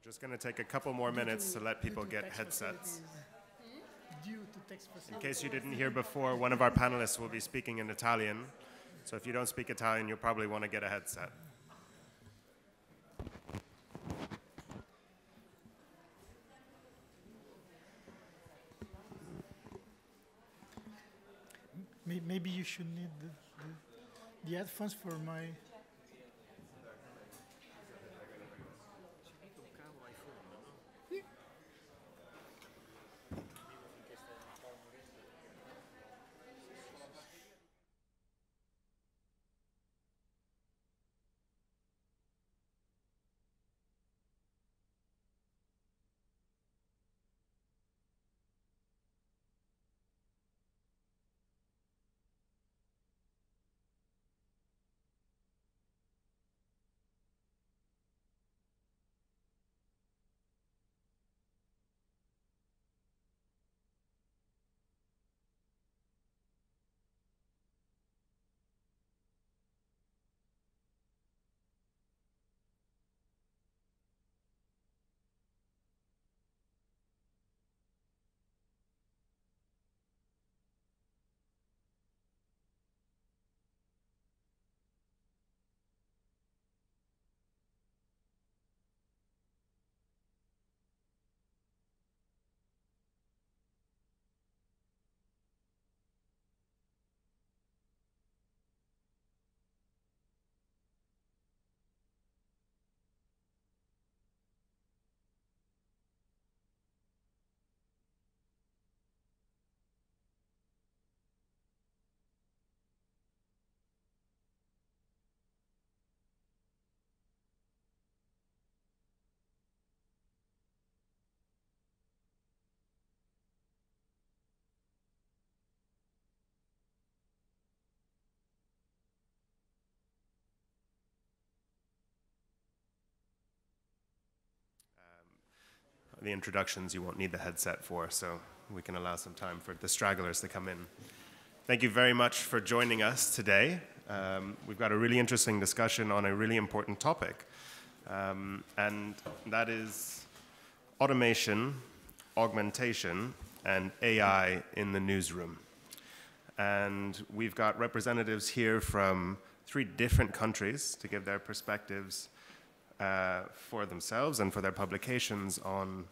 Just going to take a couple more minutes to let people get headsets. In case you didn't hear before, one of our panelists will be speaking in Italian. So if you don't speak Italian, you'll probably want to get a headset. Maybe you should need the headphones for my... The introductions you won't need the headset for, so we can allow some time for the stragglers to come in. Thank you very much for joining us today. We've got a really interesting discussion on a really important topic, and that is automation, augmentation, and AI in the newsroom. And we've got representatives here from 3 different countries to give their perspectives for themselves and for their publications on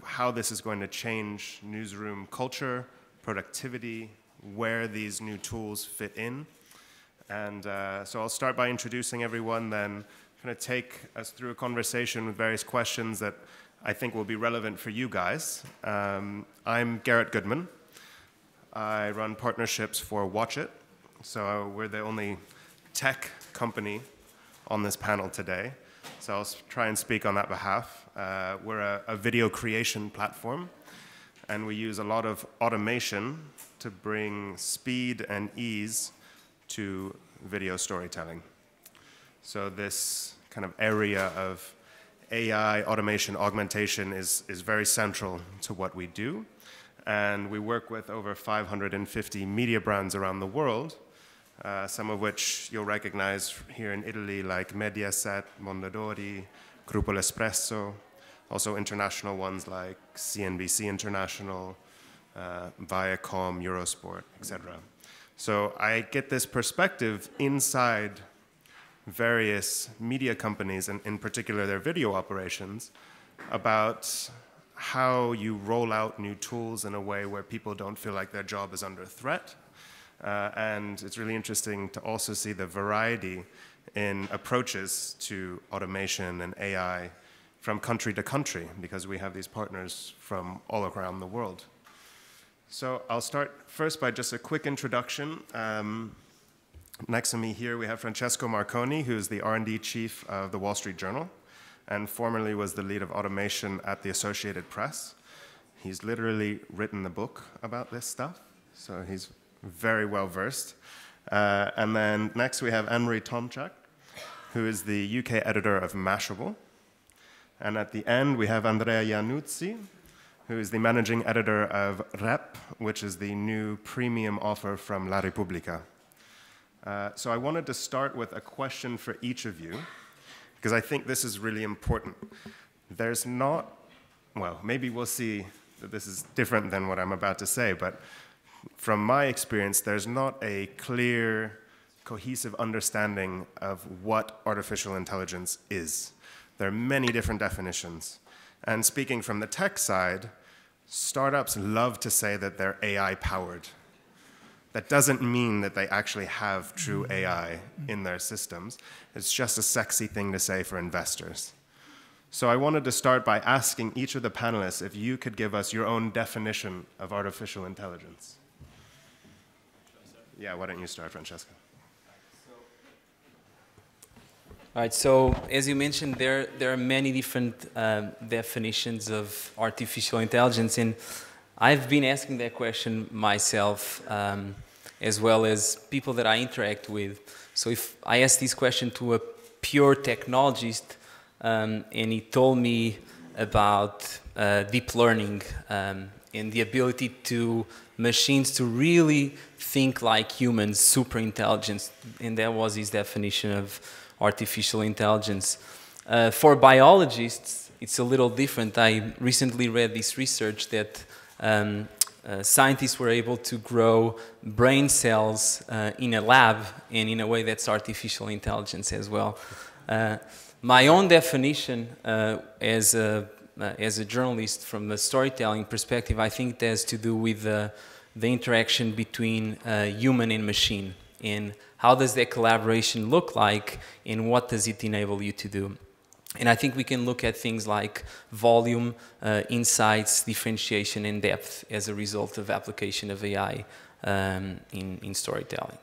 how this is going to change newsroom culture, productivity, where these new tools fit in. And so I'll start by introducing everyone, then kind of take us through a conversation with various questions that I think will be relevant for you guys. I'm Garrett Goodman. I run partnerships for Wochit, so we're the only tech company on this panel today. So I'll try and speak on that behalf. We're a video creation platform, and we use a lot of automation to bring speed and ease to video storytelling. So this kind of area of AI, automation, augmentation is very central to what we do. And we work with over 550 media brands around the world, some of which you'll recognize here in Italy, like Mediaset, Mondadori, Gruppo L'Espresso, also international ones like CNBC International, Viacom, Eurosport, etc. So I get this perspective inside various media companies, and in particular their video operations, about how you roll out new tools in a way where people don't feel like their job is under threat. And it's really interesting to also see the variety in approaches to automation and AI from country to country, because we have these partners from all around the world. So I'll start first by just a quick introduction. Next to me here, we have Francesco Marconi, who's the R&D chief of the Wall Street Journal, and formerly was the lead of automation at the Associated Press. He's literally written the book about this stuff, so he's very well versed. And then next we have Anne-Marie Tomczak, who is the UK editor of Mashable. And at the end we have Andrea Iannuzzi, who is the managing editor of Rep, which is the new premium offer from La Repubblica. So I wanted to start with a question for each of you, because I think this is really important. there's not, well, maybe we'll see that this is different than what I'm about to say, but from my experience, there's not a clear, cohesive understanding of what artificial intelligence is. There are many different definitions. And speaking from the tech side, startups love to say that they're AI-powered. That doesn't mean that they actually have true AI in their systems. It's just a sexy thing to say for investors. So I wanted to start by asking each of the panelists if you could give us your own definition of artificial intelligence. Yeah, why don't you start, Francesca? All right, so as you mentioned, there are many different definitions of artificial intelligence, and I've been asking that question myself, as well as people that I interact with. So if I ask this question to a pure technologist, and he told me about deep learning and the ability to machines to really think like humans, super intelligence, and that was his definition of artificial intelligence. For biologists, it's a little different. I recently read this research that scientists were able to grow brain cells in a lab, and in a way that's artificial intelligence as well. My own definition as a journalist from the storytelling perspective, I think it has to do with the interaction between human and machine, and how does that collaboration look like, and what does it enable you to do? And I think we can look at things like volume, insights, differentiation, and depth as a result of application of AI in storytelling.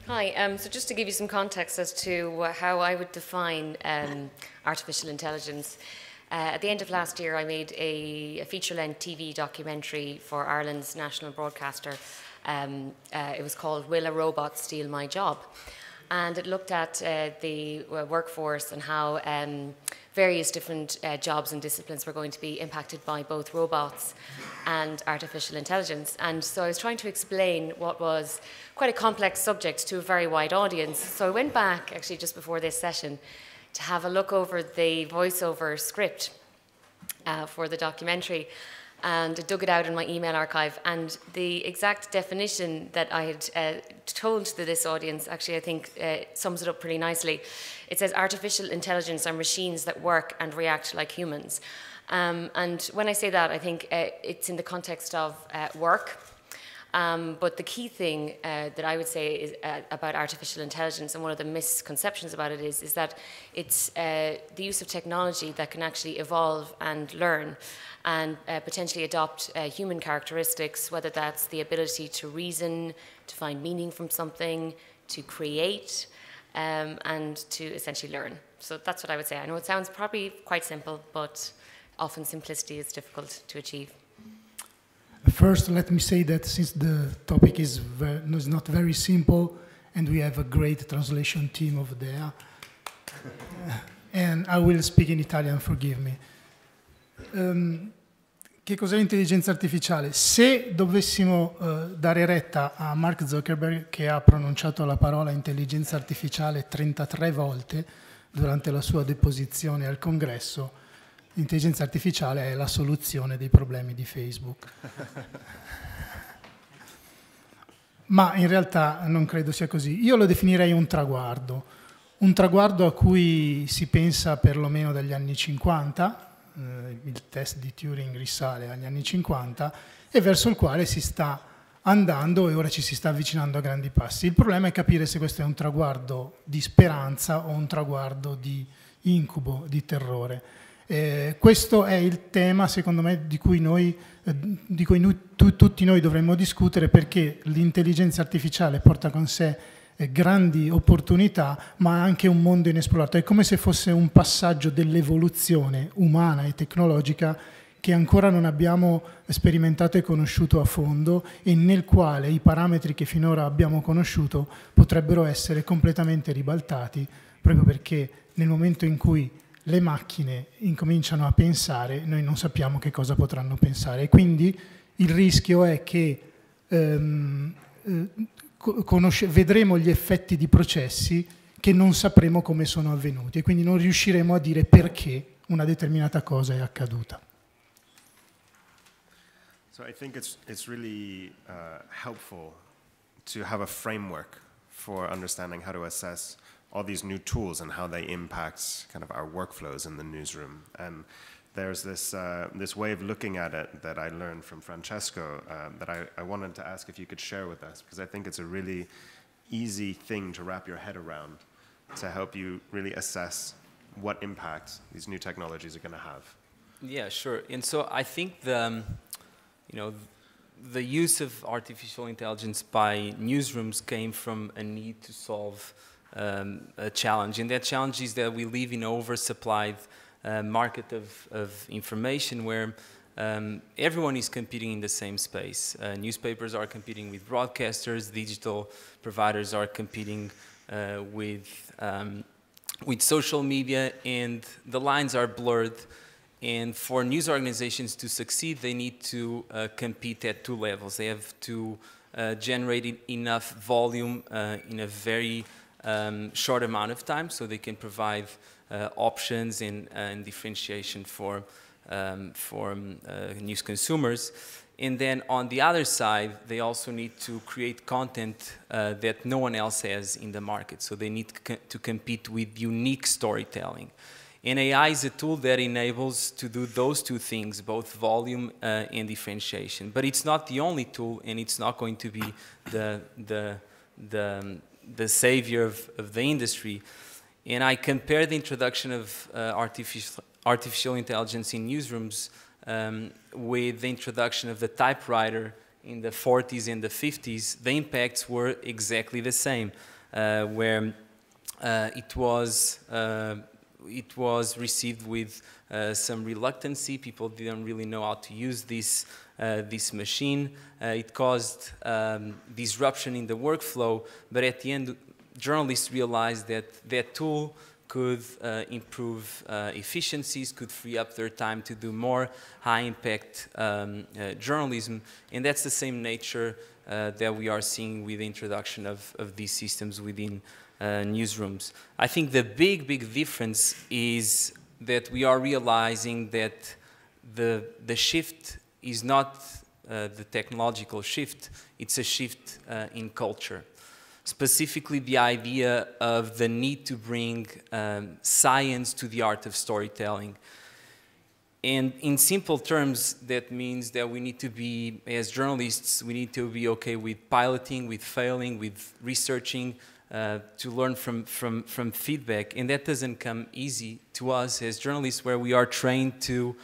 Hi, so just to give you some context as to how I would define artificial intelligence. At the end of last year, I made a feature-length TV documentary for Ireland's national broadcaster. It was called Will a Robot Steal My Job? And it looked at the workforce and how various different jobs and disciplines were going to be impacted by both robots and artificial intelligence. And so I was trying to explain what was quite a complex subject to a very wide audience. So I went back, actually just before this session, to have a look over the voiceover script for the documentary, and dug it out in my email archive. And the exact definition that I had told to this audience, actually I think sums it up pretty nicely. It says artificial intelligence are machines that work and react like humans. And when I say that, I think it's in the context of work. But the key thing that I would say is, about artificial intelligence, and one of the misconceptions about it is that it's the use of technology that can actually evolve and learn and potentially adopt human characteristics, whether that's the ability to reason, to find meaning from something, to create, and to essentially learn. So that's what I would say. I know it sounds probably quite simple, but often simplicity is difficult to achieve. First, let me say that since the topic is not very simple, and we have a great translation team over there, and I will speak in Italian, forgive me. Che cos'è l'intelligenza artificiale? Se dovessimo dare retta a Mark Zuckerberg, che ha pronunciato la parola intelligenza artificiale 33 volte durante la sua deposizione al congresso, l'intelligenza artificiale è la soluzione dei problemi di Facebook. Ma in realtà non credo sia così. Io lo definirei un traguardo a cui si pensa perlomeno dagli anni 50, il test di Turing risale agli anni 50, e verso il quale si sta andando e ora ci si sta avvicinando a grandi passi. Il problema è capire se questo è un traguardo di speranza o un traguardo di incubo, di terrore. Questo è il tema, secondo me, di cui tutti noi dovremmo discutere, perché l'intelligenza artificiale porta con sé grandi opportunità, ma anche un mondo inesplorato. È come se fosse un passaggio dell'evoluzione umana e tecnologica che ancora non abbiamo sperimentato e conosciuto a fondo, e nel quale i parametri che finora abbiamo conosciuto potrebbero essere completamente ribaltati, proprio perché nel momento in cui le macchine incominciano a pensare, noi non sappiamo che cosa potranno pensare, e quindi il rischio è che vedremo gli effetti di processi che non sapremo come sono avvenuti e quindi non riusciremo a dire perché una determinata cosa è accaduta. So I think it's really helpful to have a framework for understanding how to assess all these new tools and how they impact kind of our workflows in the newsroom. And there's this way of looking at it that I learned from Francesco that I wanted to ask if you could share with us, because I think it's a really easy thing to wrap your head around to help you really assess what impact these new technologies are going to have. Yeah, sure. And so I think the use of artificial intelligence by newsrooms came from a need to solve a challenge. And that challenge is that we live in an oversupplied market of information where everyone is competing in the same space. Newspapers are competing with broadcasters, digital providers are competing with social media, and the lines are blurred. And for news organizations to succeed, they need to compete at two levels. They have to generate enough volume in a very short amount of time so they can provide options and differentiation for news consumers. And then on the other side, they also need to create content that no one else has in the market. So they need to compete with unique storytelling. And AI is a tool that enables to do those two things, both volume and differentiation. But it's not the only tool, and it's not going to be the savior of the industry. And I compare the introduction of artificial intelligence in newsrooms with the introduction of the typewriter in the 40s and the 50s. The impacts were exactly the same, where it was received with some reluctancy. People didn't really know how to use this machine. It caused disruption in the workflow, but at the end, journalists realized that that tool could improve efficiencies, could free up their time to do more high-impact journalism, and that's the same nature that we are seeing with the introduction of these systems within newsrooms. I think the big difference is that we are realizing that the shift is not the technological shift, it's a shift in culture. Specifically the idea of the need to bring science to the art of storytelling. And in simple terms, that means that we need to be, as journalists, we need to be okay with piloting, with failing, with researching, to learn from feedback. And that doesn't come easy to us as journalists, where we are trained to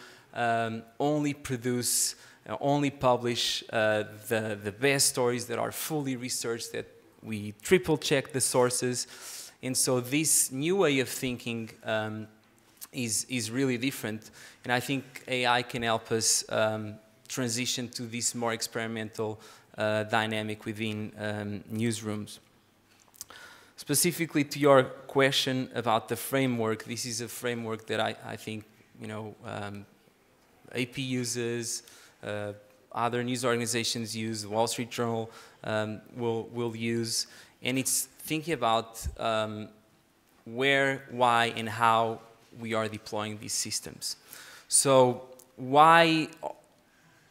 only produce, only publish the best stories that are fully researched, that we triple check the sources. And so this new way of thinking is really different. And I think AI can help us transition to this more experimental dynamic within newsrooms. Specifically to your question about the framework, this is a framework that I think, AP uses, other news organizations use, Wall Street Journal will use, and it's thinking about where, why, and how we are deploying these systems. So why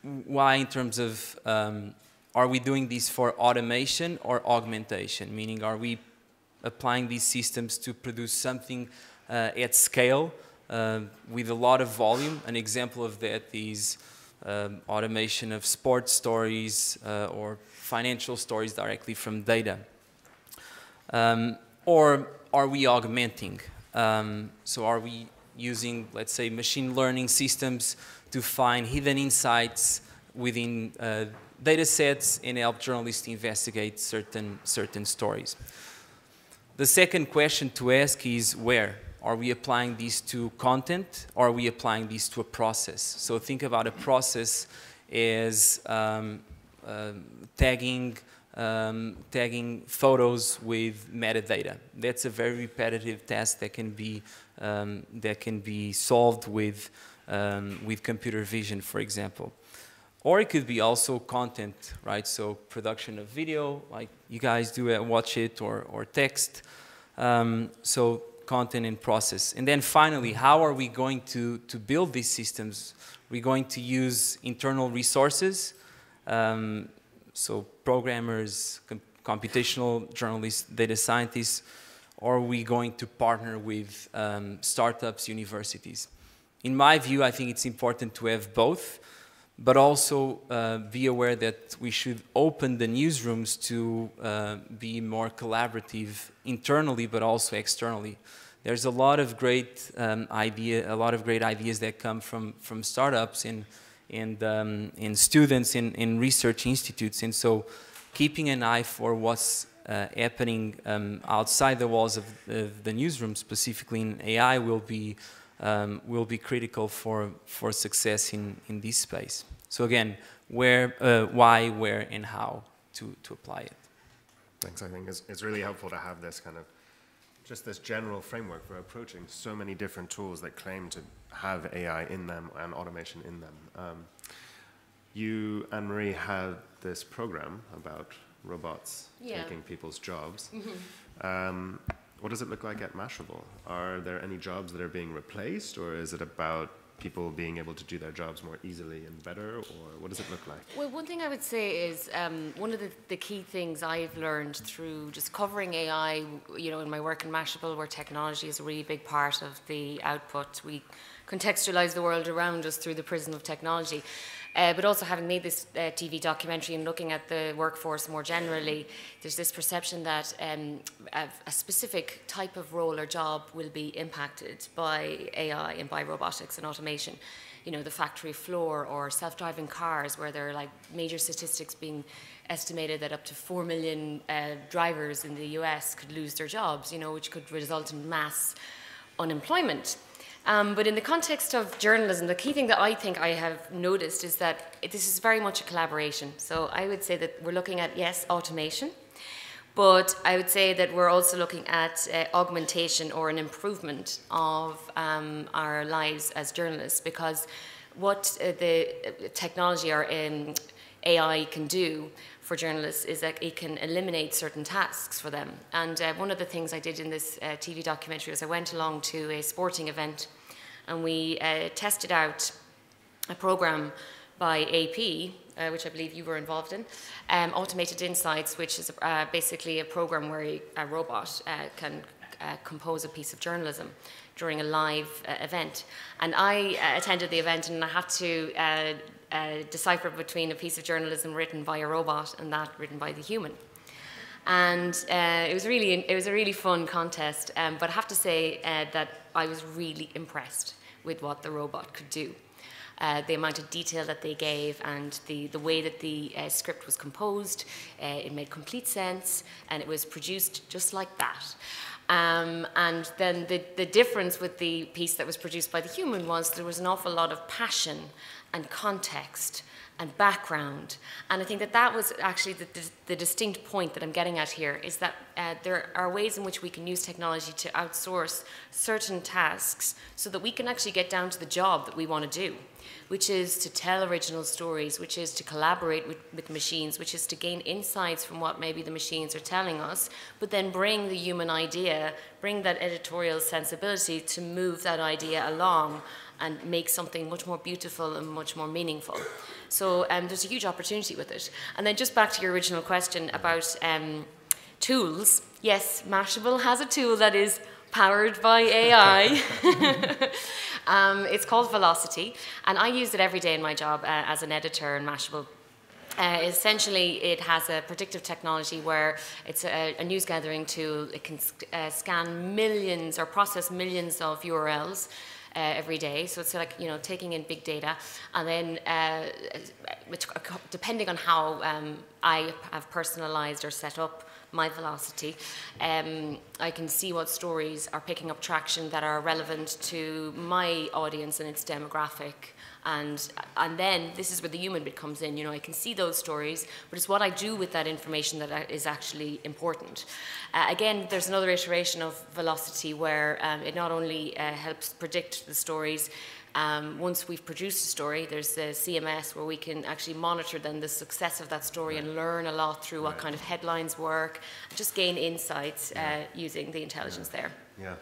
in terms of, are we doing this for automation or augmentation? Meaning, are we applying these systems to produce something at scale with a lot of volume? An example of that is automation of sports stories or financial stories directly from data. Or are we augmenting? So are we using, let's say, machine learning systems to find hidden insights within data sets and help journalists investigate certain stories? The second question to ask is where? Are we applying these to content, or are we applying these to a process? So think about a process as tagging photos with metadata. That's a very repetitive task that can be solved with computer vision, for example. Or it could be also content, right? So production of video, like you guys do at Wochit, or text. So content and process. And then finally, how are we going to build these systems? We're going to use internal resources, so programmers, computational journalists, data scientists, or are we going to partner with startups, universities? In my view, I think it's important to have both, but also be aware that we should open the newsrooms to be more collaborative internally, but also externally. There's a lot of great ideas that come from startups and students in research institutes, and so keeping an eye for what's happening outside the walls of the newsroom, specifically in AI, will be critical for success in this space. So again, where, why, where, and how to apply it. Thanks. I think it's really helpful to have this kind of just this general framework for approaching so many different tools that claim to have AI in them and automation in them. You, Anne-Marie, had this program about robots taking people's jobs. Mm-hmm. What does it look like at Mashable? Are there any jobs that are being replaced, or is it about people being able to do their jobs more easily and better, or what does it look like? Well, one thing I would say is one of the key things I've learned through just covering AI, you know, in my work in Mashable, where technology is a really big part of the output. We contextualize the world around us through the prism of technology. But also having made this TV documentary and looking at the workforce more generally, there's this perception that a specific type of role or job will be impacted by AI and by robotics and automation. You know, the factory floor or self-driving cars, where there are like major statistics being estimated that up to 4 million drivers in the US could lose their jobs, you know, which could result in mass unemployment. But in the context of journalism, the key thing that I think I have noticed is that this is very much a collaboration. So I would say that we're looking at, yes, automation, but I would say that we're also looking at augmentation or an improvement of our lives as journalists, because what the technology or AI can do for journalists is that it can eliminate certain tasks for them. And one of the things I did in this TV documentary was I went along to a sporting event and we tested out a program by AP, which I believe you were involved in, Automated Insights, which is basically a program where a robot can compose a piece of journalism during a live event. And I attended the event and I had to decipher between a piece of journalism written by a robot and that written by the human. And it was a really fun contest, but I have to say that I was really impressed with what the robot could do. The amount of detail that they gave and the way that the script was composed, it made complete sense and it was produced just like that. And then the difference with the piece that was produced by the human was there was an awful lot of passion and context and background. And I think that that was actually the distinct point that I'm getting at here, is that there are ways in which we can use technology to outsource certain tasks so that we can actually get down to the job that we want to do, which is to tell original stories, which is to collaborate with machines, which is to gain insights from what maybe the machines are telling us, but then bring the human idea, bring that editorial sensibility to move that idea along and make something much more beautiful and much more meaningful. So there's a huge opportunity with it. And then just back to your original question about tools. Yes, Mashable has a tool that is powered by AI. It's called Velocity, and I use it every day in my job as an editor in Mashable. Essentially, it has a predictive technology where it's a news gathering tool. It can scan millions or process millions of URLs every day. So it's like, you know, taking in big data, and then depending on how I have personalized or set up my Velocity, I can see what stories are picking up traction that are relevant to my audience and its demographic. And then this is where the human bit comes in. You know, I can see those stories, but it's what I do with that information that is actually important. Again, there's another iteration of Velocity where it not only helps predict the stories, Once we've produced a story, there's the CMS where we can actually monitor then the success of that story and learn a lot through what kind of headlines work, just gain insights using the intelligence there. Yeah.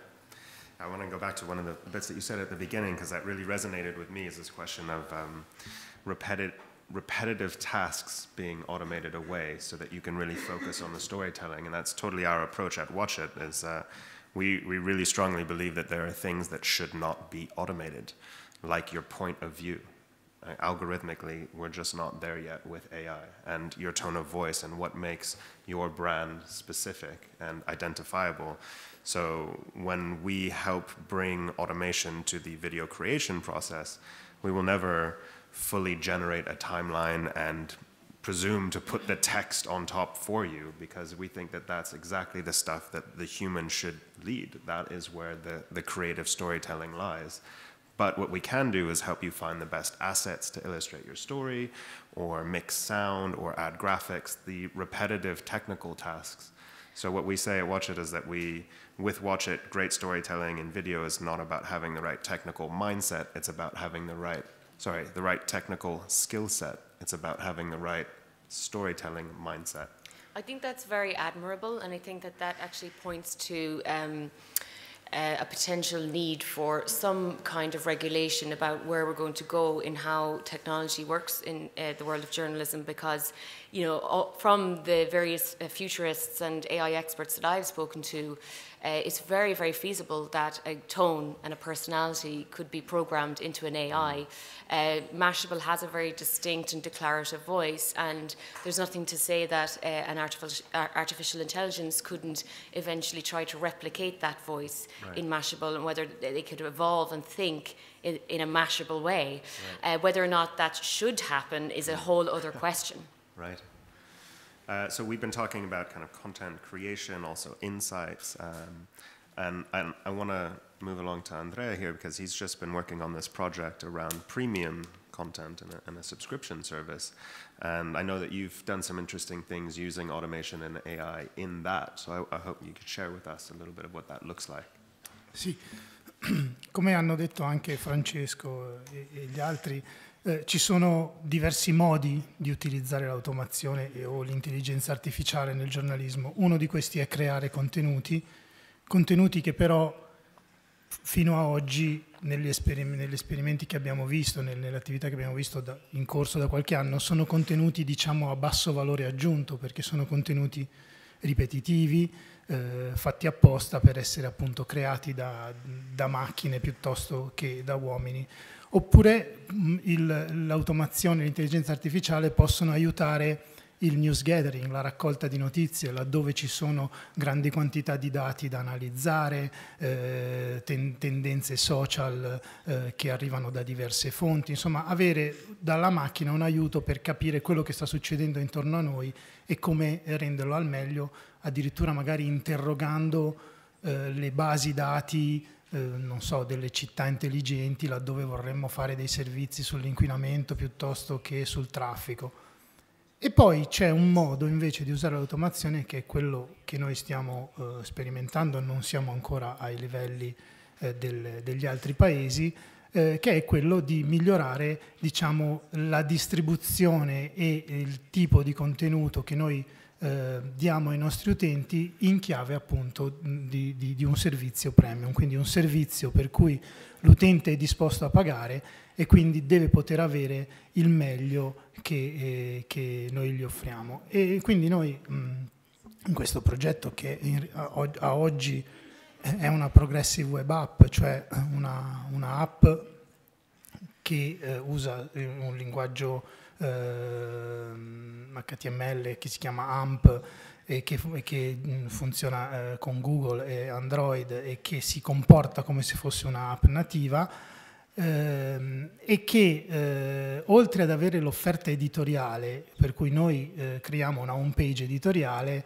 I want to go back to one of the bits that you said at the beginning, because that really resonated with me, is this question of repetitive tasks being automated away so that you can really focus on the storytelling. And that's totally our approach at Wochit, is we really strongly believe that there are things that should not be automated, like your point of view. Algorithmically, we're just not there yet with AI, and your tone of voice and what makes your brand specific and identifiable. So when we help bring automation to the video creation process, we will never fully generate a timeline and presume to put the text on top for you, because we think that that's exactly the stuff that the human should lead. That is where the creative storytelling lies. But what we can do is help you find the best assets to illustrate your story, or mix sound, or add graphics, the repetitive technical tasks. So what we say at Wochit is that with Wochit, great storytelling in video is not about having the right technical mindset, it's about having the right technical skill set. It's about having the right storytelling mindset. I think that's very admirable, and I think that that actually points to a potential need for some kind of regulation about where we're going to go in how technology works in the world of journalism, because, you know, from the various futurists and AI experts that I've spoken to, it's very, very feasible that a tone and a personality could be programmed into an AI. Mashable has a very distinct and declarative voice, and there's nothing to say that an artificial intelligence couldn't eventually try to replicate that voice in Mashable, and whether they could evolve and think in a Mashable way. Whether or not that should happen is a whole other question. Right. So we've been talking about kind of content creation, also insights, and I want to move along to Andrea here, because he's just been working on this project around premium content and a subscription service. And I know that you've done some interesting things using automation and AI in that, so I hope you could share with us a little bit of what that looks like. Sì, come hanno detto anche Francesco e gli altri, ci sono diversi modi di utilizzare l'automazione o l'intelligenza artificiale nel giornalismo. Uno di questi è creare contenuti che però fino a oggi, negli esperimenti che abbiamo visto, nelle attività che abbiamo visto in corso da qualche anno, sono contenuti, diciamo, a basso valore aggiunto, perché sono contenuti ripetitivi, fatti apposta per essere appunto creati da macchine piuttosto che da uomini. Oppure l'automazione e l'intelligenza artificiale possono aiutare il news gathering, la raccolta di notizie, laddove ci sono grandi quantità di dati da analizzare, tendenze social che arrivano da diverse fonti, insomma avere dalla macchina un aiuto per capire quello che sta succedendo intorno a noi e come renderlo al meglio, addirittura magari interrogando le basi dati, non so, delle città intelligenti, laddove vorremmo fare dei servizi sull'inquinamento piuttosto che sul traffico. E poi c'è un modo invece di usare l'automazione, che è quello che noi stiamo sperimentando, non siamo ancora ai livelli degli altri paesi, che è quello di migliorare, diciamo, la distribuzione e il tipo di contenuto che noi diamo ai nostri utenti in chiave appunto di un servizio premium, quindi un servizio per cui l'utente è disposto a pagare e quindi deve poter avere il meglio che noi gli offriamo. E quindi noi in questo progetto, che a oggi è una progressive web app, cioè una app che usa un linguaggio HTML che si chiama AMP e che funziona con Google e Android e che si comporta come se fosse una app nativa, e che oltre ad avere l'offerta editoriale, per cui noi creiamo una home page editoriale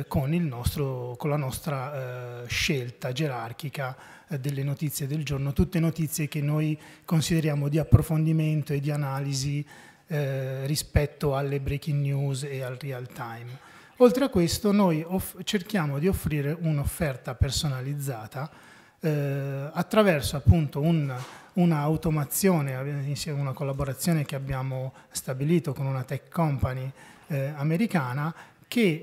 con la nostra scelta gerarchica delle notizie del giorno, tutte notizie che noi consideriamo di approfondimento e di analisi rispetto alle breaking news e al real time. Oltre a questo noi cerchiamo di offrire un'offerta personalizzata attraverso appunto una automazione, insieme a una collaborazione che abbiamo stabilito con una tech company americana, che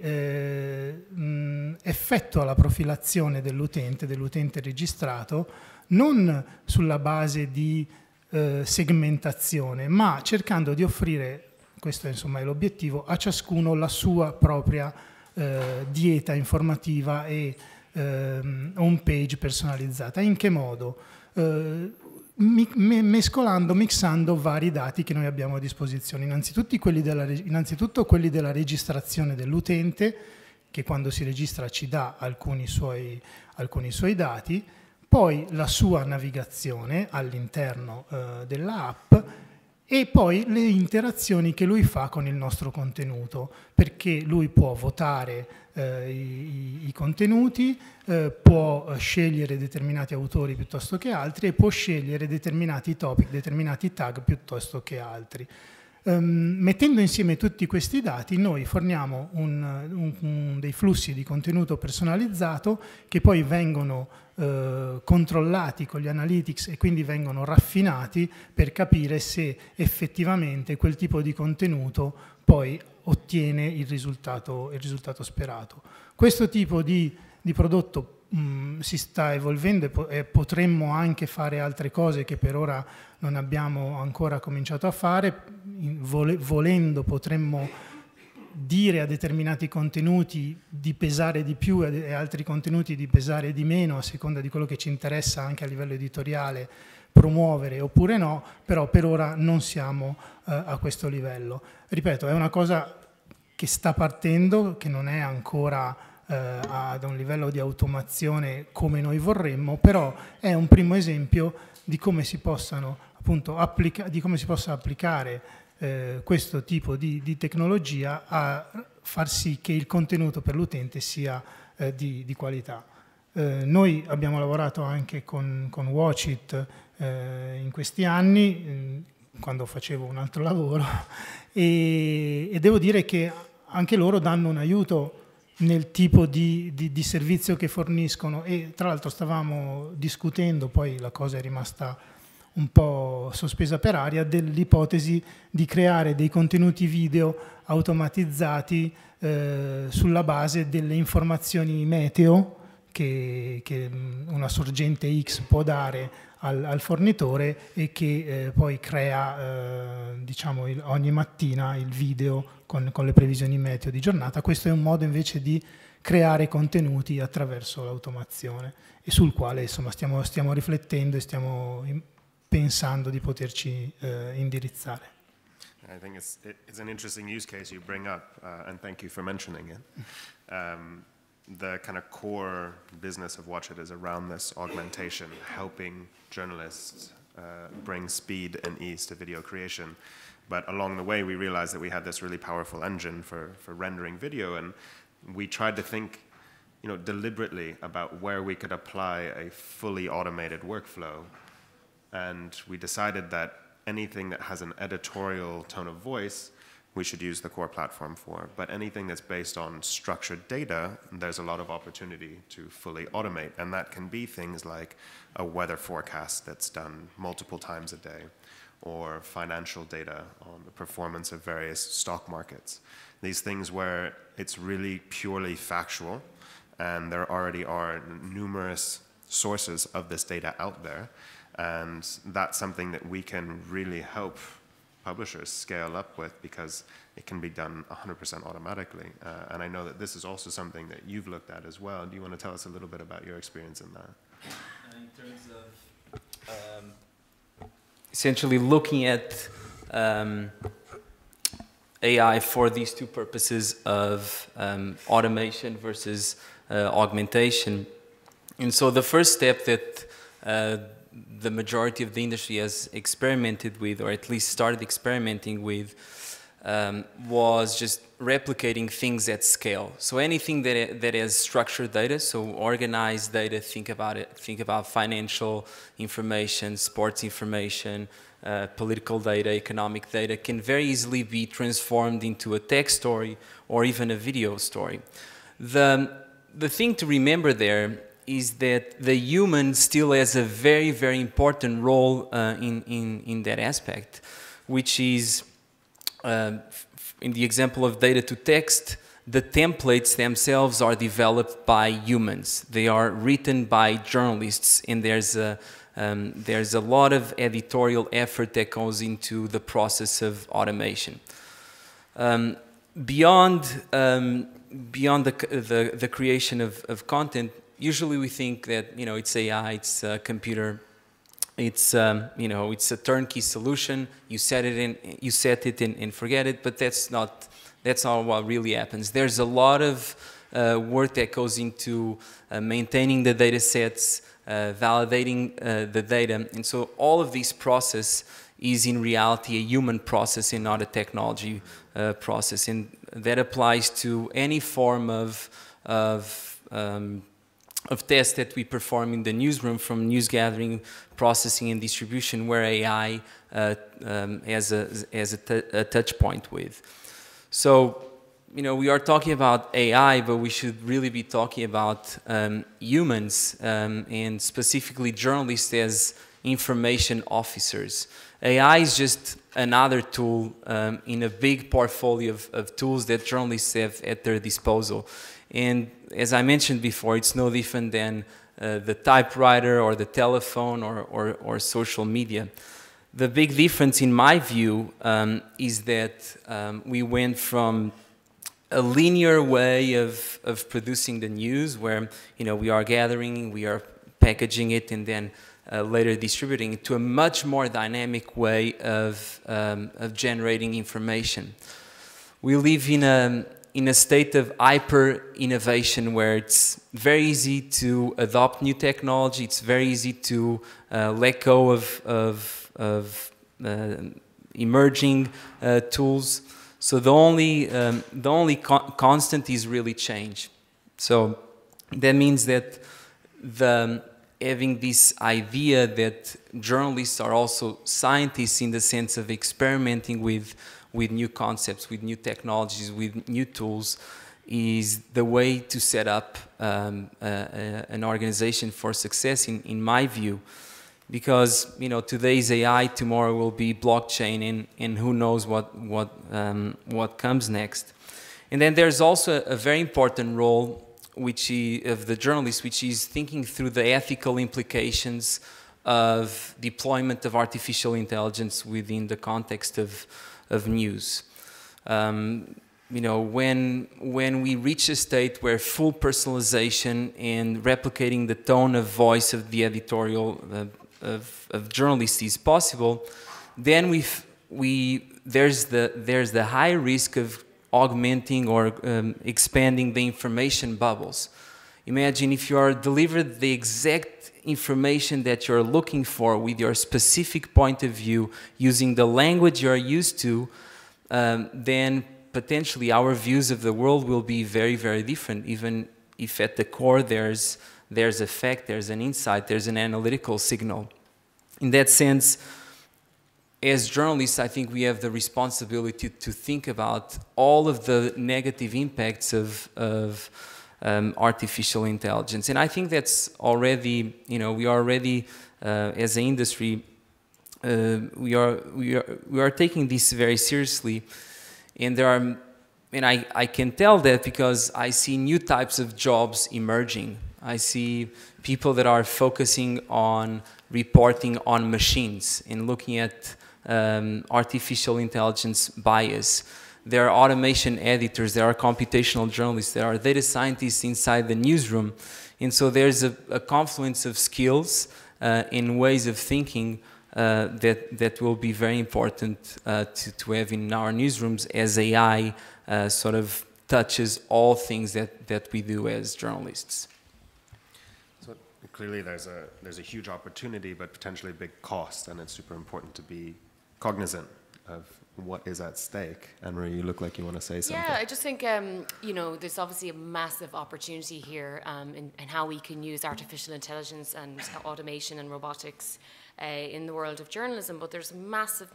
effettua la profilazione dell'utente registrato, non sulla base di segmentazione, ma cercando di offrire, questo insomma è l'obiettivo, a ciascuno la sua propria dieta informativa e home page personalizzata. In che modo? Mixando vari dati che noi abbiamo a disposizione, innanzitutto quelli della registrazione dell'utente, che quando si registra ci dà alcuni suoi dati, poi la sua navigazione all'interno della app, e poi le interazioni che lui fa con il nostro contenuto, perché lui può votare i contenuti, può scegliere determinati autori piuttosto che altri, e può scegliere determinati topic, determinati tag piuttosto che altri. Mettendo insieme tutti questi dati, noi forniamo dei flussi di contenuto personalizzato che poi vengono controllati con gli analytics e quindi vengono raffinati per capire se effettivamente quel tipo di contenuto poi ottiene il risultato sperato. Questo tipo di prodotto si sta evolvendo e potremmo anche fare altre cose che per ora non abbiamo ancora cominciato a fare. Volendo potremmo dire a determinati contenuti di pesare di più e altri contenuti di pesare di meno, a seconda di quello che ci interessa anche a livello editoriale promuovere oppure no, però per ora non siamo a questo livello. Ripeto, è una cosa che sta partendo, che non è ancora ad un livello di automazione come noi vorremmo, però è un primo esempio di come si possano appunto applicare questo tipo di tecnologia a far sì che il contenuto per l'utente sia di qualità. Noi abbiamo lavorato anche con Wochit in questi anni, quando facevo un altro lavoro, e devo dire che anche loro danno un aiuto nel tipo di servizio che forniscono, e tra l'altro stavamo discutendo, poi la cosa è rimasta un po' sospesa per aria, dell'ipotesi di creare dei contenuti video automatizzati sulla base delle informazioni meteo che una sorgente X può dare al fornitore, e che poi crea diciamo ogni mattina il video con le previsioni meteo di giornata. Questo è un modo invece di creare contenuti attraverso l'automazione, e sul quale insomma stiamo riflettendo e stiamo pensando di poterci indirizzare. I think it's an interesting use case you bring up, and thank you for mentioning it. The kind of core business of Wochit is around this augmentation, helping journalists bring speed and ease to video creation. But along the way, we realized that we had this really powerful engine for rendering video, and we tried to think, deliberately about where we could apply a fully automated workflow. And we decided that anything that has an editorial tone of voice, we should use the core platform for. But anything that's based on structured data, there's a lot of opportunity to fully automate. And that can be things like a weather forecast that's done multiple times a day, or financial data on the performance of various stock markets. These things where it's really purely factual, and there already are numerous sources of this data out there. And that's something that we can really help publishers scale up with, because it can be done 100% automatically. And I know that this is also something that you've looked at as well. Do you want to tell us a little bit about your experience in that? In terms of essentially looking at AI for these two purposes of automation versus augmentation. And so the first step that the majority of the industry has experimented with, or at least started experimenting with, was just replicating things at scale. So anything that has structured data, so organized data, think about financial information, sports information, political data, economic data, can very easily be transformed into a text story or even a video story. The thing to remember there is that the human still has a very, very important role in that aspect, which is, in the example of data to text, the templates themselves are developed by humans. They are written by journalists, and there's a lot of editorial effort that goes into the process of automation. Beyond the creation of content, usually we think that it's AI, it's a computer, it's it's a turnkey solution. You set it in, and forget it. But that's not what really happens. There's a lot of work that goes into maintaining the data sets, validating the data, and so all of this process is in reality a human process and not a technology process, and that applies to any form of tests that we perform in the newsroom, from news gathering, processing, and distribution, where AI has a touch point with. So, we are talking about AI, but we should really be talking about humans, and specifically journalists as information officers. AI is just another tool in a big portfolio of tools that journalists have at their disposal. And as I mentioned before, it's no different than the typewriter or the telephone or social media. The big difference, in my view, is that we went from a linear way of producing the news, where we are gathering, we are packaging it, and then later distributing it, to a much more dynamic way of generating information. We live in a state of hyper-innovation, where it's very easy to adopt new technology. It's very easy to let go of emerging tools. So the only constant is really change. So that means that having this idea that journalists are also scientists, in the sense of experimenting with new concepts, with new technologies, with new tools, is the way to set up an organization for success, in my view. Because today is AI, tomorrow will be blockchain, and who knows what comes next. And then there's also a very important role of the journalist, which is thinking through the ethical implications of deployment of artificial intelligence within the context of news. When we reach a state where full personalization and replicating the tone of voice of the editorial of journalists is possible, then there's the high risk of augmenting or expanding the information bubbles. Imagine if you are delivered the exact information that you're looking for with your specific point of view, using the language you're used to, then potentially our views of the world will be very, very different, even if at the core there's a fact, there's an insight, there's an analytical signal. In that sense, as journalists, I think we have the responsibility to think about all of the negative impacts of artificial intelligence. And I think that's already, we are already, as an industry, we are taking this very seriously. And I can tell that because I see new types of jobs emerging. I see people that are focusing on reporting on machines and looking at artificial intelligence bias. There are automation editors, there are computational journalists, there are data scientists inside the newsroom. And so there's a confluence of skills in ways of thinking that will be very important to have in our newsrooms, as AI sort of touches all things that we do as journalists. So clearly there's a huge opportunity, but potentially a big cost, and it's super important to be cognizant of what is at stake. Anne-Marie, you look like you want to say something. Yeah, I just think, there's obviously a massive opportunity here in how we can use artificial intelligence and automation and robotics in the world of journalism, but there's massive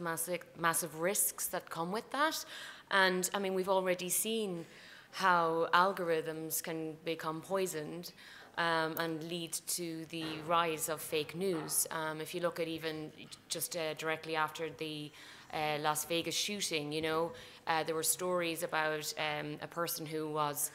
risks that come with that. And I mean, we've already seen how algorithms can become poisoned and lead to the rise of fake news. If you look at even just directly after the Las Vegas shooting, you know, there were stories about a person who was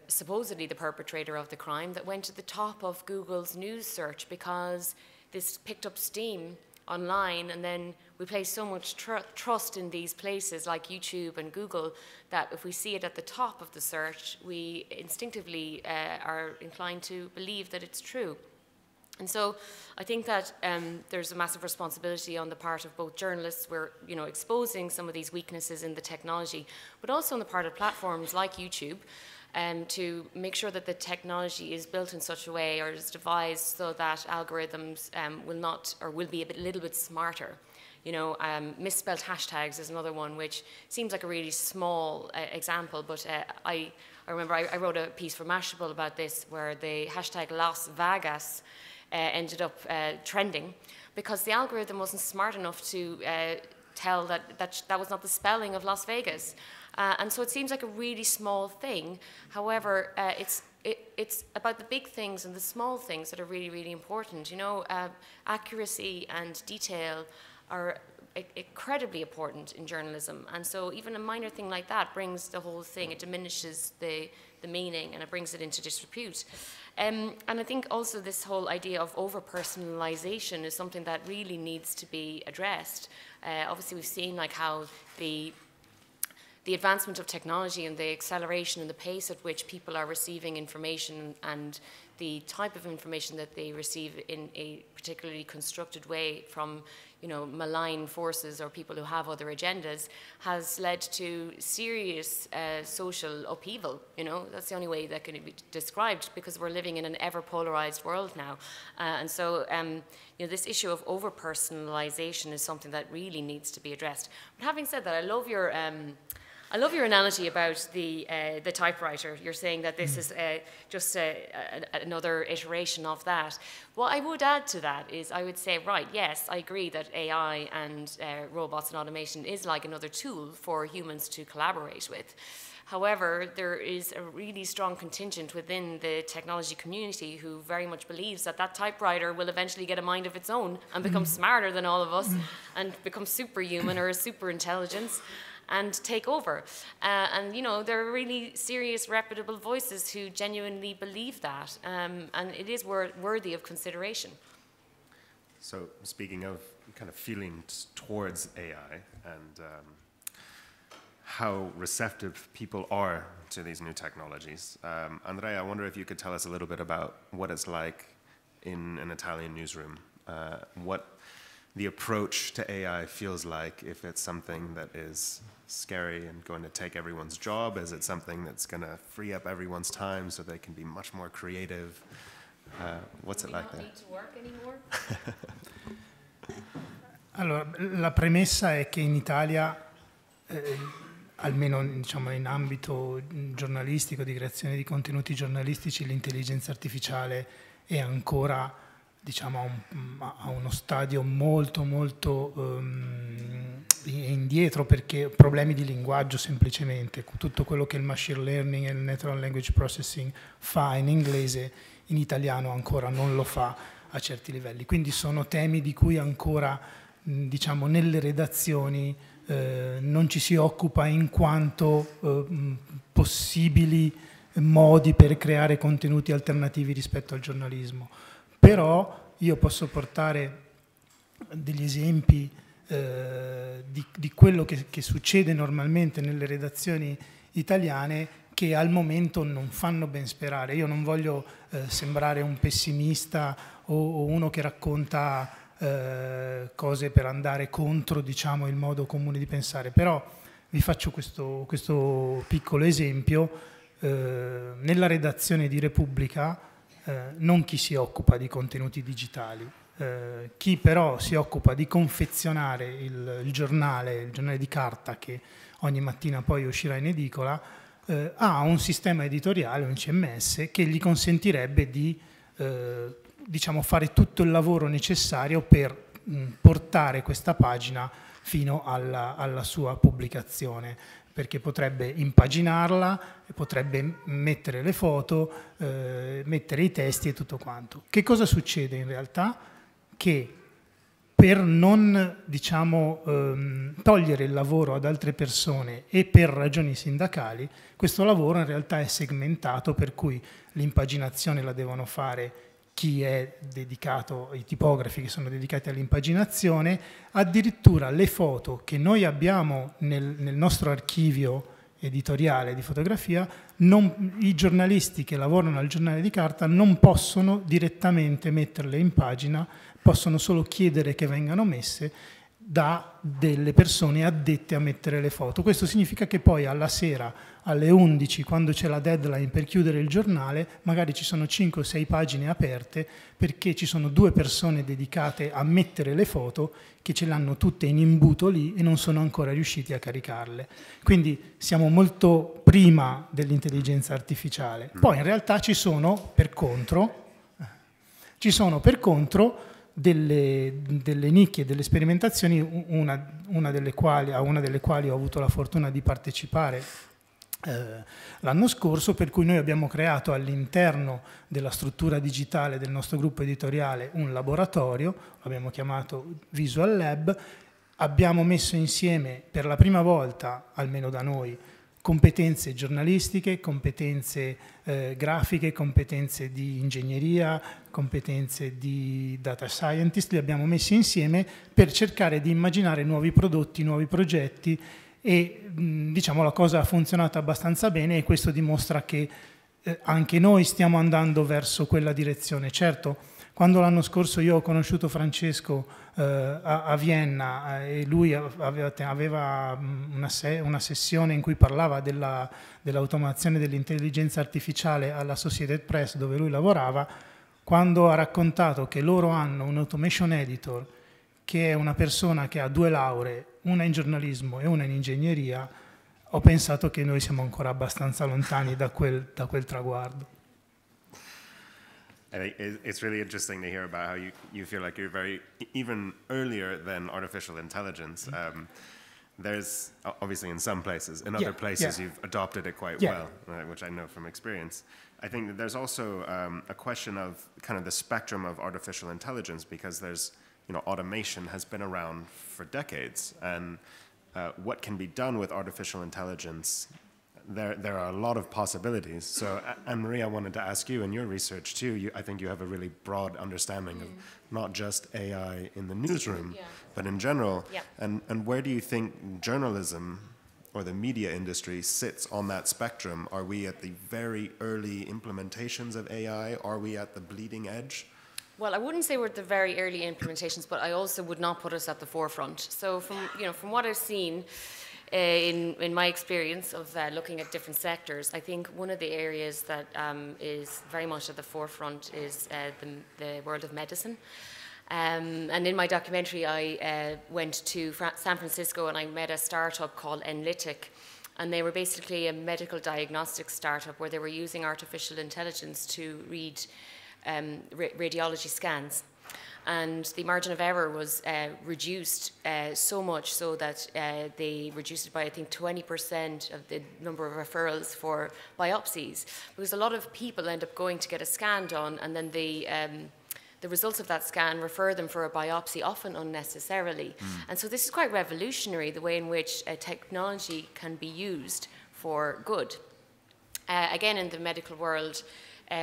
supposedly the perpetrator of the crime that went to the top of Google's news search because this picked up steam online, and then we place so much trust in these places like YouTube and Google that if we see it at the top of the search, we instinctively are inclined to believe that it's true. And so I think that there's a massive responsibility on the part of both journalists. We're, you know, exposing some of these weaknesses in the technology, but also on the part of platforms like YouTube, to make sure that the technology is built in such a way or is devised so that algorithms will not, or will be a little bit smarter. You know, misspelled hashtags is another one, which seems like a really small example, but I remember I wrote a piece for Mashable about this, where the hashtag Las Vegas ended up trending because the algorithm wasn't smart enough to tell that was not the spelling of Las Vegas. And so it seems like a really small thing. However, it's about the big things and the small things that are really, really important. You know, accuracy and detail are incredibly important in journalism. And so even a minor thing like that brings the whole thing, it diminishes the meaning and it brings it into disrepute. And I think also this whole idea of over-personalization is something that really needs to be addressed. Obviously we've seen like how the advancement of technology and the acceleration and the pace at which people are receiving information and the type of information that they receive in a particularly constructed way from, you know, malign forces or people who have other agendas has led to serious social upheaval. You know, that's the only way that can be described, because we're living in an ever-polarized world now. And so, you know, this issue of over-personalization is something that really needs to be addressed. But having said that, I love your analogy about the typewriter. You're saying that this is just another iteration of that. What I would add to that is I would say, right, yes, I agree that AI and robots and automation is like another tool for humans to collaborate with. However, there is a really strong contingent within the technology community who very much believes that that typewriter will eventually get a mind of its own and become smarter than all of us and become superhuman or a super intelligence and take over. And, you know, there are really serious, reputable voices who genuinely believe that. And it is worthy of consideration. So speaking of kind of feelings towards AI and how receptive people are to these new technologies, Andrea, I wonder if you could tell us a little bit about what it's like in an Italian newsroom, what the approach to AI feels like, if it's something that is scary and going to take everyone's job? Is it something that's going to free up everyone's time so they can be much more creative? What's it like there? Do we not need to work anymore? Allora, la premessa è che in Italia, almeno diciamo in ambito giornalistico, di creazione di contenuti giornalistici, l'intelligenza artificiale è ancora, diciamo, a uno stadio molto indietro, perché problemi di linguaggio semplicemente. Tutto quello che il machine learning e il natural language processing fa in inglese, in italiano ancora non lo fa a certi livelli. Quindi sono temi di cui ancora, diciamo, nelle redazioni non ci si occupa in quanto possibili modi per creare contenuti alternativi rispetto al giornalismo. Però io posso portare degli esempi di quello che succede normalmente nelle redazioni italiane, che al momento non fanno ben sperare. Io non voglio sembrare un pessimista o uno che racconta cose per andare contro, diciamo, il modo comune di pensare, però vi faccio questo piccolo esempio. Nella redazione di Repubblica non chi si occupa di contenuti digitali, chi però si occupa di confezionare il giornale di carta che ogni mattina poi uscirà in edicola, ha un sistema editoriale, un CMS, che gli consentirebbe di diciamo, fare tutto il lavoro necessario per portare questa pagina fino alla sua pubblicazione. perché potrebbe impaginarla, potrebbe mettere le foto, mettere i testi e tutto quanto. Che cosa succede in realtà? Che per non, diciamo, togliere il lavoro ad altre persone e per ragioni sindacali, questo lavoro in realtà è segmentato, per cui l'impaginazione la devono fare chi è dedicato, i tipografi che sono dedicati all'impaginazione, addirittura le foto che noi abbiamo nel nostro archivio editoriale di fotografia, i giornalisti che lavorano al giornale di carta non possono direttamente metterle in pagina, possono solo chiedere che vengano messe da delle persone addette a mettere le foto. Questo significa che poi alla sera, alle 11, quando c'è la deadline per chiudere il giornale, magari ci sono 5 o 6 pagine aperte perché ci sono 2 persone dedicate a mettere le foto che ce l'hanno tutte in imbuto lì e non sono ancora riusciti a caricarle. Quindi siamo molto prima dell'intelligenza artificiale. Poi in realtà ci sono per contro delle nicchie, delle sperimentazioni, a una delle quali ho avuto la fortuna di partecipare l'anno scorso, per cui noi abbiamo creato all'interno della struttura digitale del nostro gruppo editoriale un laboratorio, l'abbiamo chiamato Visual Lab, abbiamo messo insieme per la prima volta, almeno da noi, competenze giornalistiche, competenze grafiche, competenze di ingegneria, competenze di data scientist, li abbiamo messi insieme per cercare di immaginare nuovi prodotti, nuovi progetti e diciamo la cosa ha funzionato abbastanza bene e questo dimostra che anche noi stiamo andando verso quella direzione. Certo, quando l'anno scorso io ho conosciuto Francesco a Vienna e lui aveva una sessione in cui parlava dell'automazione dell'intelligenza artificiale alla Associated Press dove lui lavorava, quando ha raccontato che loro hanno un automation editor che è una persona che ha 2 lauree, una in giornalismo e una in ingegneria, ho pensato che noi siamo ancora abbastanza lontani da quel traguardo. And it's really interesting to hear about how you feel like you're very, even earlier than artificial intelligence. There's, obviously in some places, in other places you've adopted it quite well, which I know from experience. I think that there's also a question of kind of the spectrum of artificial intelligence because there's, automation has been around for decades and what can be done with artificial intelligence, there are a lot of possibilities. So, Anne-Marie, I wanted to ask you, in your research too, I think you have a really broad understanding of not just AI in the newsroom, but in general. Yeah. And where do you think journalism or the media industry sits on that spectrum? Are we at the very early implementations of AI? Are we at the bleeding edge? Well, I wouldn't say we're at the very early implementations, but I also would not put us at the forefront. So from what I've seen, in my experience of looking at different sectors, I think one of the areas that is very much at the forefront is the world of medicine. And in my documentary, I went to San Francisco and I met a startup called Enlytic. And they were basically a medical diagnostics startup where they were using artificial intelligence to read radiology scans. And the margin of error was reduced so much so that they reduced it by, I think, 20% of the number of referrals for biopsies. Because a lot of people end up going to get a scan done, and then the results of that scan refer them for a biopsy, often unnecessarily. And so this is quite revolutionary, the way in which technology can be used for good. Again, in the medical world,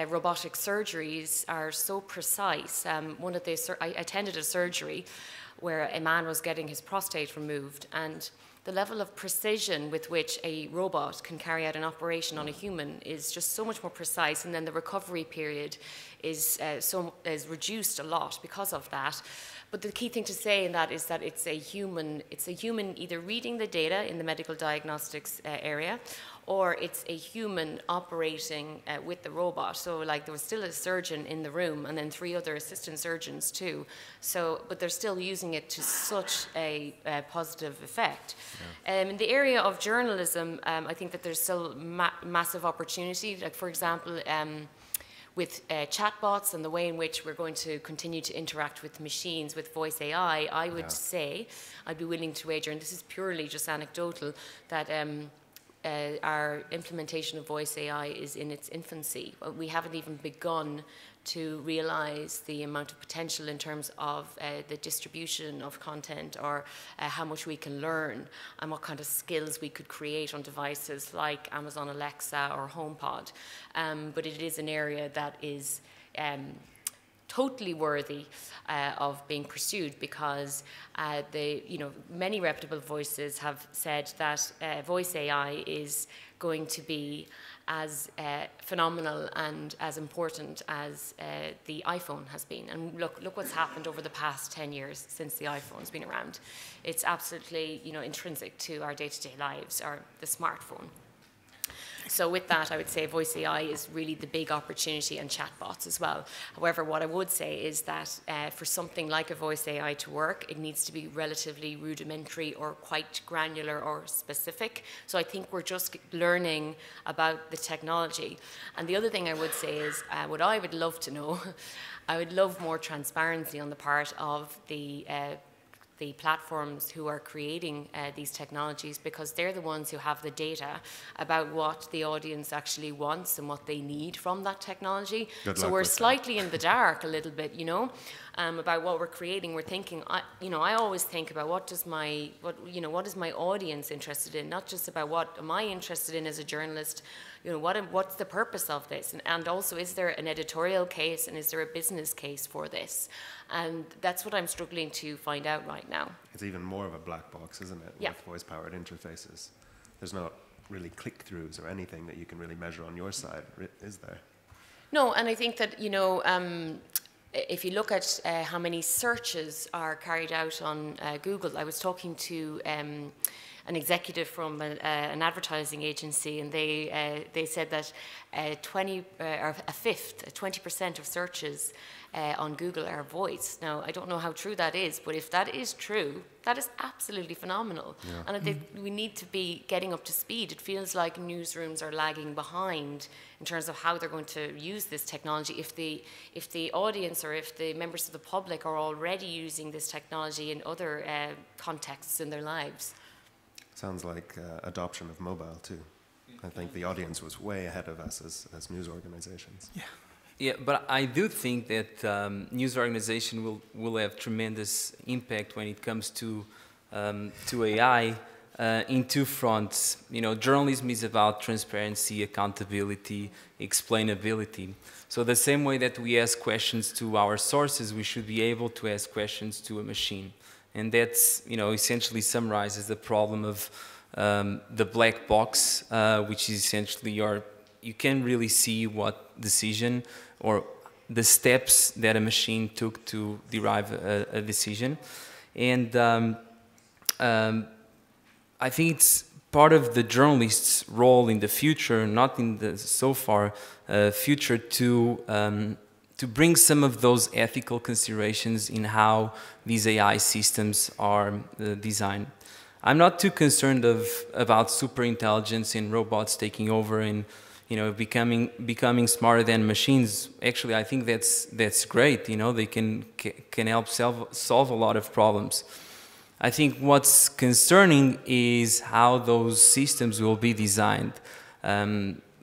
robotic surgeries are so precise. I attended a surgery where a man was getting his prostate removed, and the level of precision with which a robot can carry out an operation on a human is just so much more precise, and then the recovery period is reduced a lot because of that. But the key thing to say in that is that it's a human either reading the data in the medical diagnostics area, or it's a human operating with the robot. So like there was still a surgeon in the room and then 3 other assistant surgeons too. So, but they're still using it to such a positive effect. Yeah. In the area of journalism, I think that there's still massive opportunity. Like for example, with chatbots and the way in which we're going to continue to interact with machines with voice AI, I would say, I'd be willing to wager, and this is purely just anecdotal, that our implementation of voice AI is in its infancy. We haven't even begun to realize the amount of potential in terms of the distribution of content, or how much we can learn and what kind of skills we could create on devices like Amazon Alexa or HomePod. But it is an area that is totally worthy of being pursued, because many reputable voices have said that voice AI is going to be as phenomenal and as important as the iPhone has been. And look what's happened over the past 10 years since the iPhone's been around. It's absolutely intrinsic to our day-to-day lives, or the smartphone. So with that, I would say voice AI is really the big opportunity, and chatbots as well. However, what I would say is that for something like a voice AI to work, it needs to be relatively rudimentary or quite granular or specific. So I think we're just learning about the technology. And the other thing I would say is, what I would love to know, I would love more transparency on the part of the platforms who are creating these technologies, because they're the ones who have the data about what the audience actually wants and what they need from that technology. So we're slightly in the dark a little bit, about what we're creating. We're thinking, I always think about what is my audience interested in, not just about what am I interested in as a journalist. What's the purpose of this? And also, is there an editorial case, and is there a business case for this? And that's what I'm struggling to find out right now. It's even more of a black box, isn't it? Yeah. With voice-powered interfaces. There's not really click-throughs or anything that you can really measure on your side, is there? No, and I think that, if you look at how many searches are carried out on Google, I was talking to an executive from an advertising agency, and they said that 20% of searches on Google are voice. Now, I don't know how true that is, but if that is true, that is absolutely phenomenal. Yeah. And I think we need to be getting up to speed. It feels like newsrooms are lagging behind in terms of how they're going to use this technology. If the audience, or if the members of the public are already using this technology in other contexts in their lives. Sounds like adoption of mobile too. I think the audience was way ahead of us as news organizations. Yeah. Yeah, but I do think that news organization will have tremendous impact when it comes to AI in two fronts. Journalism is about transparency, accountability, explainability. So the same way that we ask questions to our sources, we should be able to ask questions to a machine. And that's, essentially summarizes the problem of the black box, which is essentially you can't really see what decision or the steps that a machine took to derive a decision. And I think it's part of the journalist's role in the future, not in the so far future, to bring some of those ethical considerations in how these AI systems are designed. I'm not too concerned about superintelligence and robots taking over and becoming smarter than machines. Actually, I think that's great. They can help solve a lot of problems. I think what's concerning is how those systems will be designed.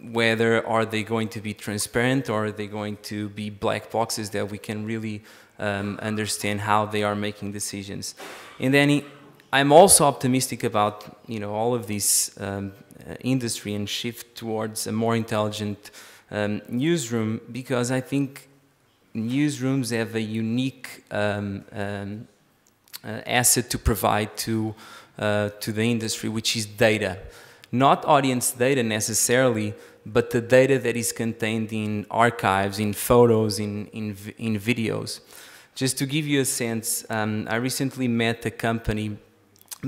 Whether are they going to be transparent, or are they going to be black boxes that we can really understand how they are making decisions. And then I'm also optimistic about all of this industry and shift towards a more intelligent newsroom, because I think newsrooms have a unique asset to provide to the industry, which is data. Not audience data necessarily, but the data that is contained in archives, in photos, in videos. Just to give you a sense, I recently met a company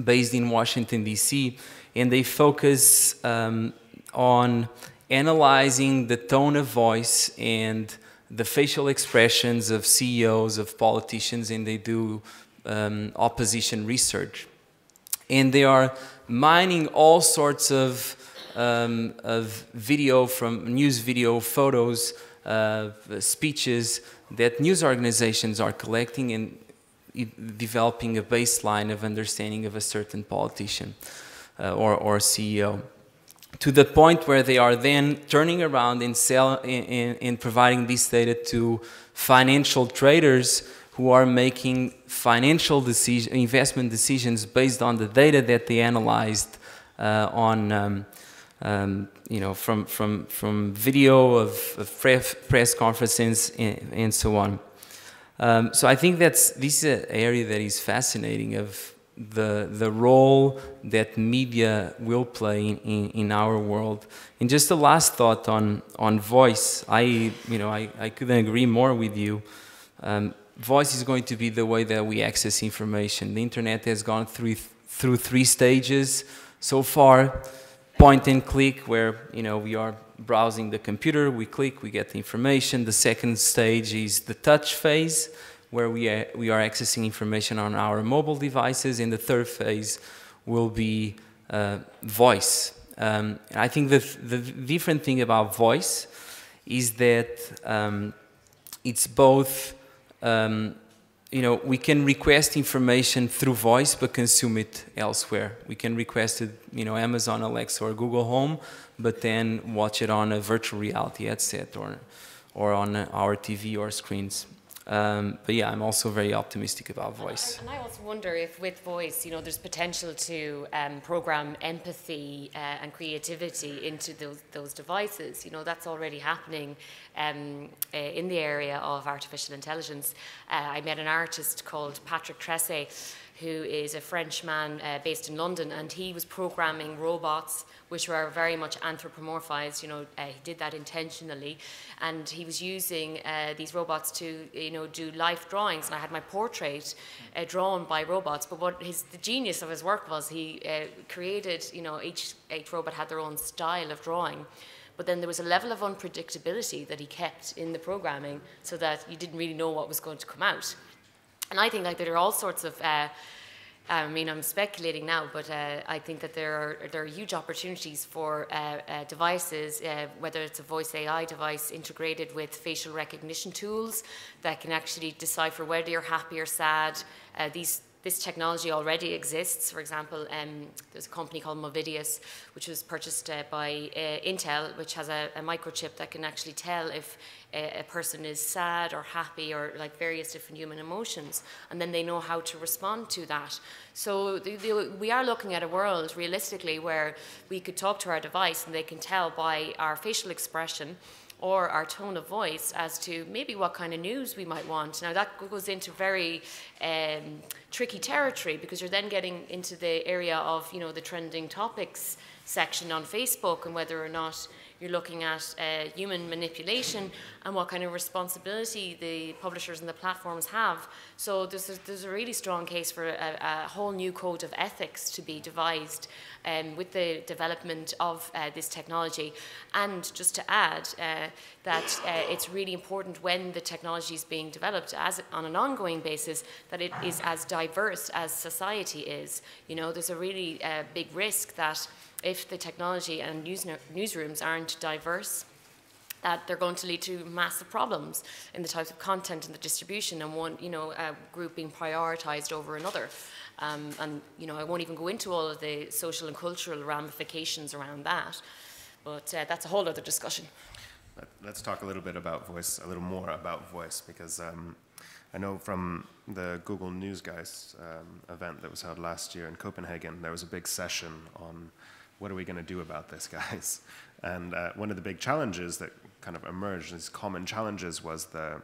based in Washington, D.C., and they focus on analyzing the tone of voice and the facial expressions of CEOs, of politicians, and they do opposition research. And they are mining all sorts of video, from news video, photos, speeches that news organizations are collecting and developing a baseline of understanding of a certain politician or CEO. to the point where they are then turning around and providing this data to financial traders who are making financial investment decisions based on the data that they analyzed from video of press conferences and so on. So I think this is an area that is fascinating of the role that media will play in our world. And just a last thought on voice, I couldn't agree more with you. Voice is going to be the way that we access information. The internet has gone through 3 stages so far. Point and click, where we are browsing the computer, we click, we get the information. The second stage is the touch phase, where we are accessing information on our mobile devices, and the third phase will be voice. I think the different thing about voice is that it's both, we can request information through voice but consume it elsewhere. We can request it, Amazon Alexa or Google Home, but then watch it on a virtual reality headset or on our TV or screens. But yeah, I'm also very optimistic about voice. And I also wonder if with voice, there's potential to program empathy and creativity into those devices. That's already happening in the area of artificial intelligence. I met an artist called Tracy, who is a French man based in London, and he was programming robots which were very much anthropomorphized. He did that intentionally, and he was using these robots to do life drawings. And I had my portrait drawn by robots. But the genius of his work was he created, each robot had their own style of drawing. But then there was a level of unpredictability that he kept in the programming, so that you didn't really know what was going to come out. And I think there are all sorts of, I'm speculating now, but I think that there are huge opportunities for devices, whether it's a voice AI device integrated with facial recognition tools that can actually decipher whether you're happy or sad. This technology already exists. For example, there's a company called Movidius, which was purchased by Intel, which has a microchip that can actually tell if a person is sad or happy, or various different human emotions, and then they know how to respond to that. So we are looking at a world, realistically, where we could talk to our device and they can tell by our facial expression or our tone of voice as to maybe what kind of news we might want. Now that goes into very tricky territory, because you're then getting into the area of the trending topics section on Facebook, and whether or not you're looking at human manipulation and what kind of responsibility the publishers and the platforms have. So there's a really strong case for a whole new code of ethics to be devised with the development of this technology. And just to add that it's really important when the technology is being developed on an ongoing basis that it is as diverse as society is. There's a really big risk that if the technology and newsrooms aren't diverse, that they're going to lead to massive problems in the types of content and the distribution, and one group being prioritized over another. And I won't even go into all of the social and cultural ramifications around that, but that's a whole other discussion. Let's talk a little bit about voice, a little more about voice, because I know from the Google News Guys event that was held last year in Copenhagen, there was a big session on what are we going to do about this, guys? And one of the big challenges that kind of emerged, these common challenges, was the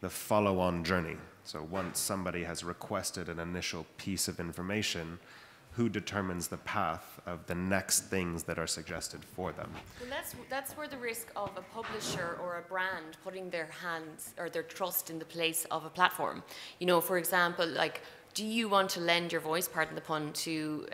follow-on journey. So once somebody has requested an initial piece of information, who determines the path of the next things that are suggested for them? Well, that's where the risk of a publisher or a brand putting their hands or their trust in the place of a platform. For example, do you want to lend your voice, pardon the pun, to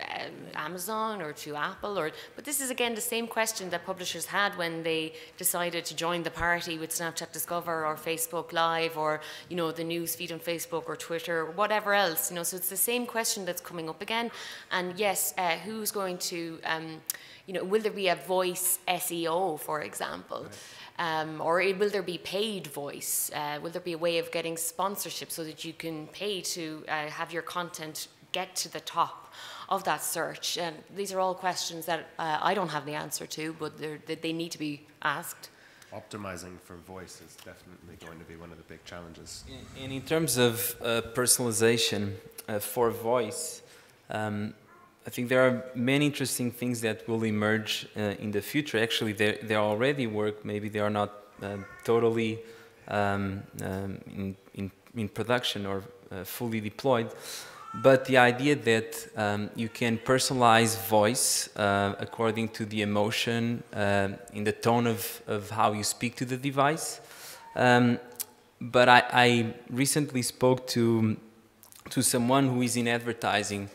Amazon or to Apple? But this is, again, the same question that publishers had when they decided to join the party with Snapchat Discover or Facebook Live, or the news feed on Facebook or Twitter or whatever else. So it's the same question that's coming up again. And yes, who's going to, will there be a voice SEO, for example? Right. Or will there be paid voice? Will there be a way of getting sponsorship so that you can pay to have your content get to the top of that search. And these are all questions that I don't have the answer to, but they need to be asked. Optimizing for voice is definitely going to be one of the big challenges. And in terms of personalization for voice, I think there are many interesting things that will emerge in the future. Actually, they already work. Maybe they are not totally in production or fully deployed. But the idea that you can personalize voice according to the emotion, in the tone of how you speak to the device. But I recently spoke to someone who is in advertising,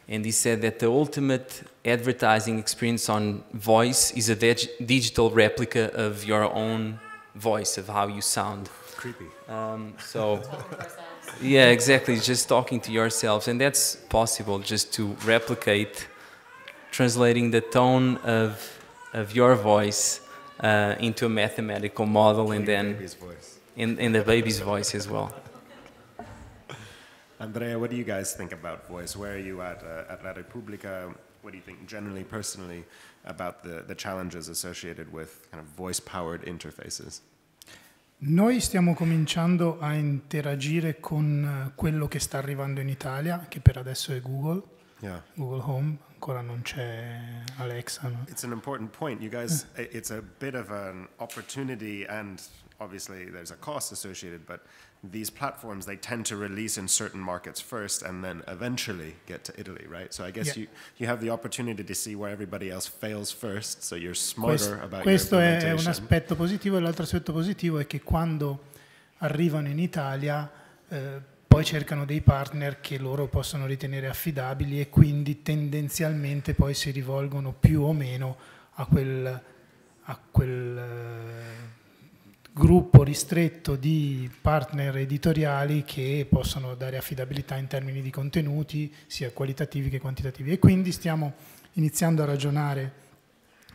and he said that the ultimate advertising experience on voice is a digital replica of your own voice, of how you sound. Creepy. Yeah, exactly, just talking to yourselves, and that's possible, just to replicate, translating the tone of your voice into a mathematical model, and then in the baby's voice as well. Andrea, what do you guys think about voice? Where are you at La Repubblica? What do you think generally, personally, about the challenges associated with kind of voice-powered interfaces? Noi stiamo cominciando a interagire con quello che sta arrivando in Italia, che per adesso è Google, Google Home, ancora non c'è Alexa. No? It's an important point. You guys, it's a bit of an opportunity, and obviously there's a cost associated, but these platforms, they tend to release in certain markets first and then eventually get to Italy, right? So I guess you have the opportunity to see where everybody else fails first, so you're smarter about your implementation. Questo è un aspetto positivo, e l'altro aspetto positivo è che quando arrivano in Italia poi cercano dei partner che loro possono ritenere affidabili, e quindi tendenzialmente poi si rivolgono più o meno a quel gruppo ristretto di partner editoriali che possono dare affidabilità in termini di contenuti sia qualitativi che quantitativi, e quindi stiamo iniziando a ragionare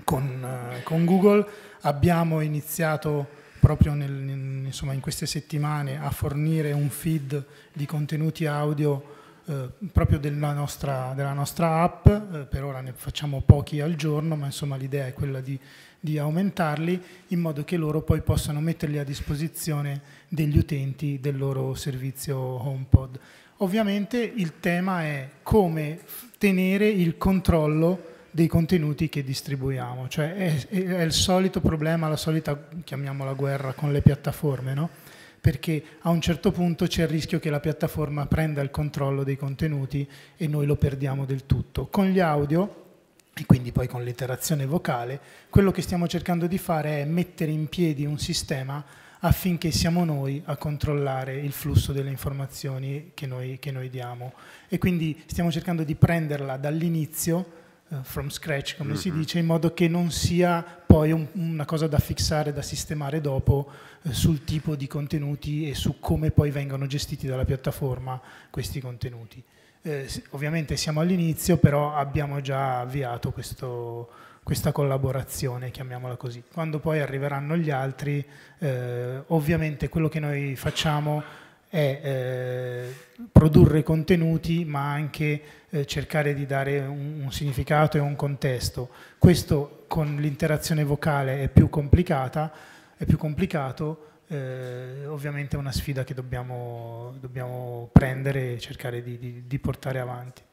con Google. Abbiamo iniziato proprio insomma, in queste settimane a fornire un feed di contenuti audio proprio della nostra app. Per ora ne facciamo pochi al giorno, ma insomma l'idea è quella di aumentarli, in modo che loro poi possano metterli a disposizione degli utenti del loro servizio HomePod. Ovviamente il tema è come tenere il controllo dei contenuti che distribuiamo, cioè è il solito problema, la solita, chiamiamola guerra con le piattaforme, no? Perché a un certo punto c'è il rischio che la piattaforma prenda il controllo dei contenuti e noi lo perdiamo del tutto. Con gli audio, e quindi poi con l'interazione vocale, quello che stiamo cercando di fare è mettere in piedi un sistema affinché siamo noi a controllare il flusso delle informazioni che noi diamo, e quindi stiamo cercando di prenderla dall'inizio, from scratch come si dice, in modo che non sia poi una cosa da fissare, da sistemare dopo sul tipo di contenuti e su come poi vengono gestiti dalla piattaforma questi contenuti. Ovviamente siamo all'inizio, però abbiamo già avviato questa collaborazione, chiamiamola così. Quando poi arriveranno gli altri, ovviamente quello che noi facciamo è produrre contenuti, ma anche cercare di dare un significato e un contesto. Questo con l'interazione vocale è più complicato, ovviamente è una sfida che dobbiamo prendere e cercare di portare avanti.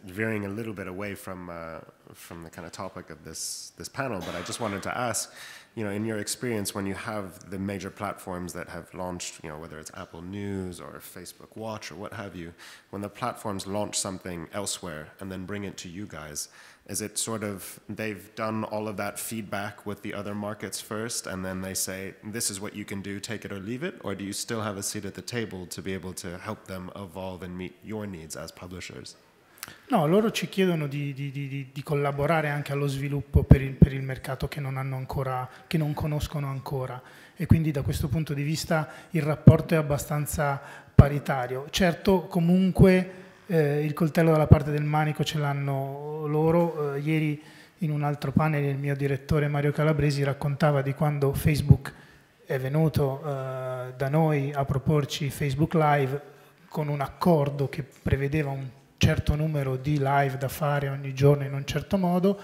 Veering a little bit away from the kind of topic of this panel, but I just wanted to ask, in your experience, when you have the major platforms that have launched, whether it's Apple News or Facebook Watch or what have you, when the platforms launch something elsewhere and then bring it to you guys, is it sort of they've done all of that feedback with the other markets first, and then they say, this is what you can do, take it or leave it? Or do you still have a seat at the table to be able to help them evolve and meet your needs as publishers? No, loro ci chiedono di collaborare anche allo sviluppo per il mercato che non conoscono ancora, e quindi da questo punto di vista il rapporto è abbastanza paritario. Certo, comunque il coltello dalla parte del manico ce l'hanno loro. Ieri in un altro panel il mio direttore Mario Calabresi raccontava di quando Facebook è venuto da noi a proporci Facebook Live con un accordo che prevedeva un certo numero di live da fare ogni giorno in un certo modo.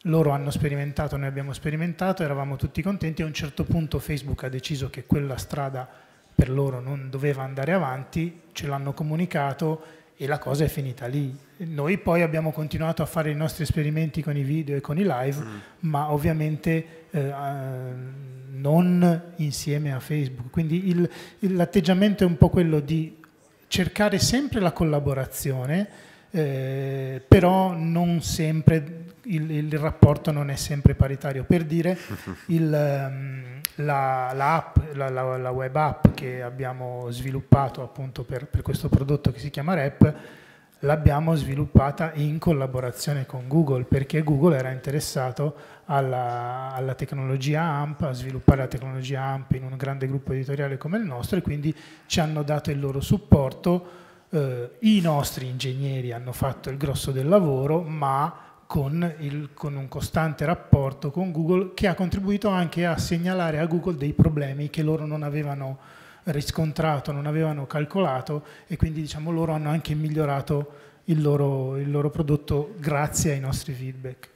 Loro hanno sperimentato, noi abbiamo sperimentato, eravamo tutti contenti. A un certo punto Facebook ha deciso che quella strada per loro non doveva andare avanti, ce l'hanno comunicato e la cosa è finita lì. Noi poi abbiamo continuato a fare i nostri esperimenti con i video e con i live, ma ovviamente non insieme a Facebook. Quindi l'atteggiamento è un po' quello di cercare sempre la collaborazione, però non sempre il rapporto non è sempre paritario. Per dire, la web app che abbiamo sviluppato appunto per questo prodotto che si chiama Rep, l'abbiamo sviluppata in collaborazione con Google, perché Google era interessato alla tecnologia AMP, a sviluppare la tecnologia AMP in un grande gruppo editoriale come il nostro, e quindi ci hanno dato il loro supporto. I nostri ingegneri hanno fatto il grosso del lavoro, ma con un costante rapporto con Google, che ha contribuito anche a segnalare a Google dei problemi che loro non avevano riscontrato, non avevano calcolato, e quindi diciamo loro hanno anche migliorato il loro prodotto grazie ai nostri feedback.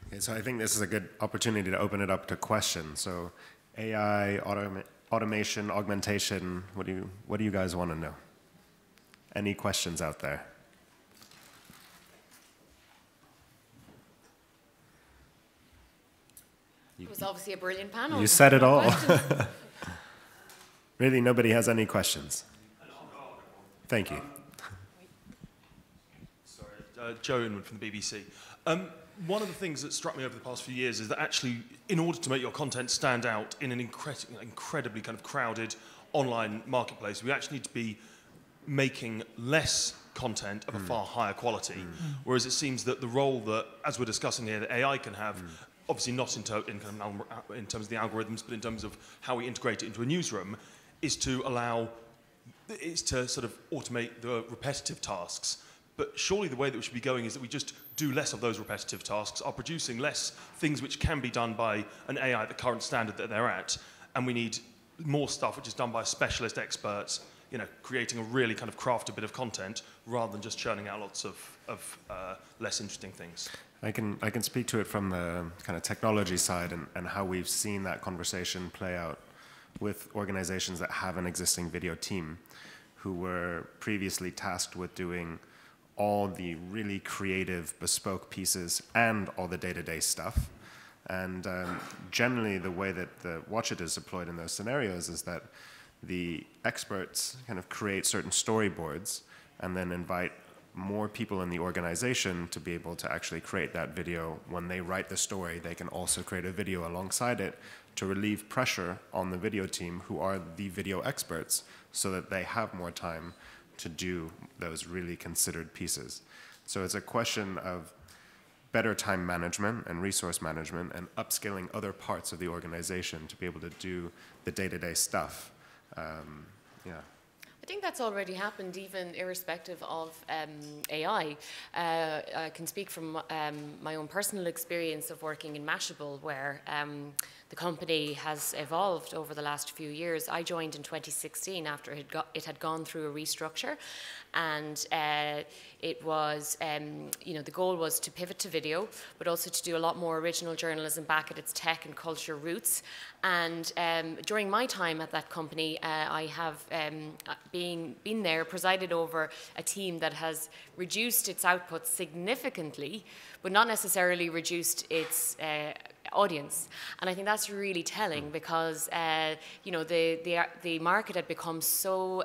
Okay, so I think this is a good opportunity to open it up to questions. So AI, automation, augmentation, what do you guys want to know? Any questions out there? It was obviously a brilliant panel. You said it all. Really, nobody has any questions? Thank you. Sorry, Joe Inwood from the BBC. One of the things that struck me over the past few years is that actually, in order to make your content stand out in an incredibly kind of crowded online marketplace, we actually need to be making less content of a far higher quality. Whereas it seems that the role that, as we're discussing here, that AI can have, obviously not in terms of the algorithms, but in terms of how we integrate it into a newsroom, is to sort of automate the repetitive tasks. But surely the way that we should be going is that we just do less of those repetitive tasks, are producing less things which can be done by an AI at the current standard that they're at, and we need more stuff which is done by specialist experts, you know, creating a really kind of crafted bit of content rather than just churning out lots of less interesting things. I can speak to it from the kind of technology side and how we've seen that conversation play out with organizations that have an existing video team who were previously tasked with doing all the really creative, bespoke pieces and all the day-to-day stuff. And generally, the way that the Wochit is deployed in those scenarios is that the experts kind of create certain storyboards and then invite more people in the organization to be able to actually create that video. When they write the story, they can also create a video alongside it to relieve pressure on the video team, who are the video experts, so that they have more time to do those really considered pieces. So it's a question of better time management and resource management and upskilling other parts of the organization to be able to do the day-to-day stuff. Yeah. I think that's already happened, even irrespective of AI. I can speak from my own personal experience of working in Mashable, where the company has evolved over the last few years. I joined in 2016 after it had gone through a restructure, and it was, you know, the goal was to pivot to video, but also to do a lot more original journalism back at its tech and culture roots. And during my time at that company, I have been there, presided over a team that has reduced its output significantly, but not necessarily reduced its audience. And I think that's really telling, because you know, the market had become so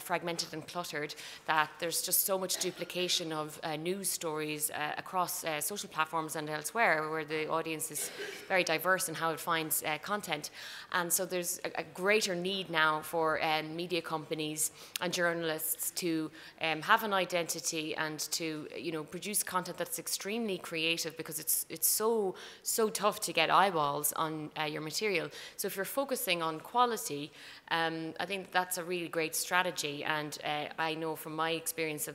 fragmented and cluttered that there's just so much duplication of news stories across social platforms and elsewhere, where the audience is very diverse in how it finds content. And so there's a greater need now for media companies and journalists to have an identity and to, you know, produce content that's extremely creative, because it's so tough to get eyeballs on your material. So if you're focusing on quality, I think that's a really great strategy, and I know from my experience of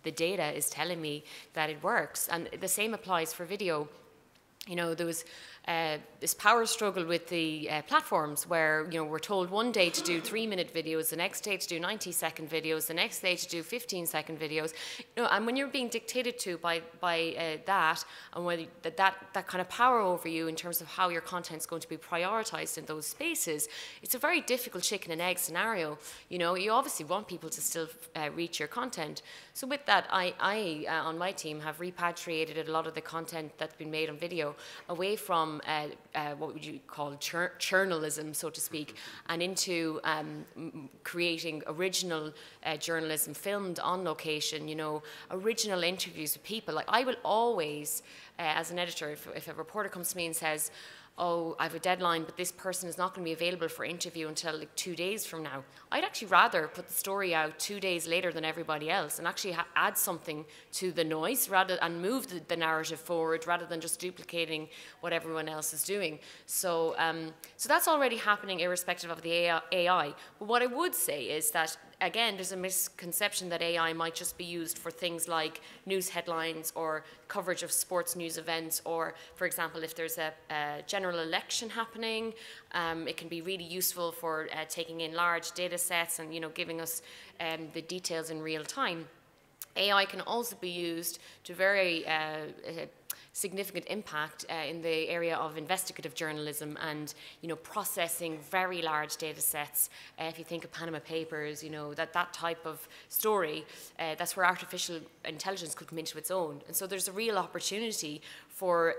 the data is telling me that it works. And the same applies for video. You know, there was this power struggle with the platforms where, you know, we're told one day to do 3-minute videos, the next day to do 90-second videos, the next day to do 15-second videos. You know, and when you're being dictated to by that, and whether that kind of power over you in terms of how your content's going to be prioritized in those spaces, it's a very difficult chicken and egg scenario. You know, you obviously want people to still reach your content. So with that, I on my team have repatriated a lot of the content that's been made on video away from what would you call journalism, so to speak, and into creating original journalism filmed on location, you know, original interviews with people. Like, I will always, as an editor, if a reporter comes to me and says, oh, I have a deadline, but this person is not going to be available for interview until like 2 days from now, I'd actually rather put the story out 2 days later than everybody else and actually add something to the noise and move the narrative forward rather than just duplicating what everyone else is doing. So, so that's already happening irrespective of the AI. But what I would say is that, again, there's a misconception that AI might just be used for things like news headlines or coverage of sports news events, or, for example, if there's a general election happening, it can be really useful for taking in large data sets and, you know, giving us the details in real time. AI can also be used to very significant impact in the area of investigative journalism and, you know, processing very large data sets. If you think of Panama Papers, you know, that type of story, that's where artificial intelligence could come into its own. And so there's a real opportunity for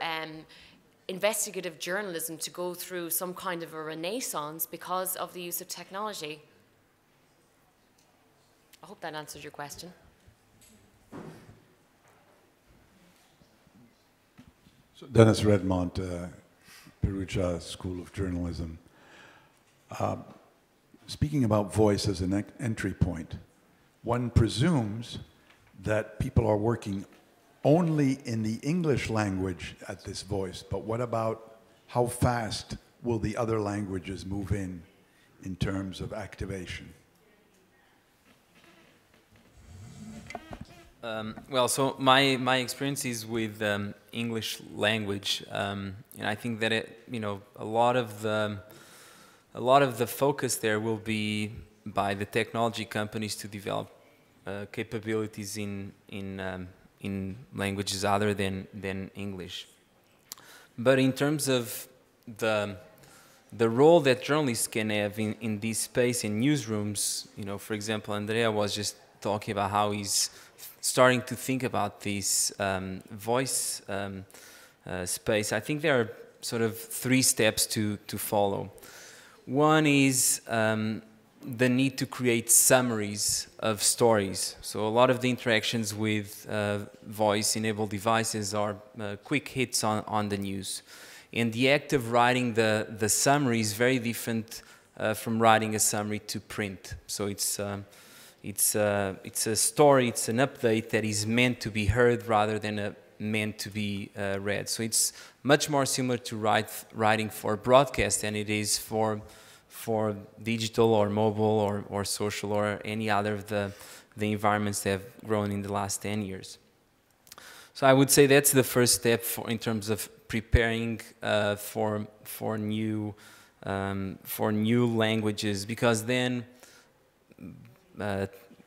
investigative journalism to go through some kind of a renaissance because of the use of technology. I hope that answers your question. So Dennis Redmond, Perugia School of Journalism. Speaking about voice as an entry point, one presumes that people are working only in the English language at this voice, but what about how fast will the other languages move in terms of activation? Well, so my experience is with English language, and I think that you know, a lot of the focus there will be by the technology companies to develop capabilities in languages other than English. But in terms of the role that journalists can have in this space, in newsrooms, you know, for example, Andrea was just talking about how he's starting to think about this voice space. I think there are sort of 3 steps to follow. One is the need to create summaries of stories. So a lot of the interactions with voice-enabled devices are quick hits on the news. And the act of writing the summary is very different from writing a summary to print. So it's a story, it's an update that is meant to be heard rather than meant to be read. So it's much more similar to writing for broadcast than it is for digital or mobile or social or any other of the environments that have grown in the last 10 years. So I would say that's the first step in terms of preparing for new languages, because then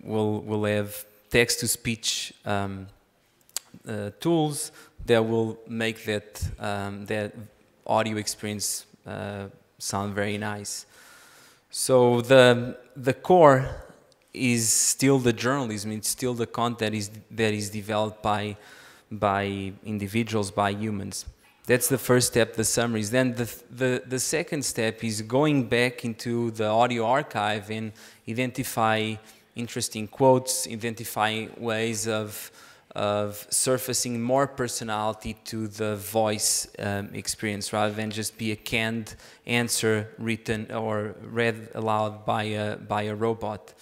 we'll have text-to-speech tools that will make that audio experience sound very nice. So the core is still the journalism. It's still the content that is developed by individuals, by humans. That's the first step, the summaries. Then the second step is going back into the audio archive and identify interesting quotes, identify ways of surfacing more personality to the voice experience, rather than just be a canned answer written or read aloud by a robot.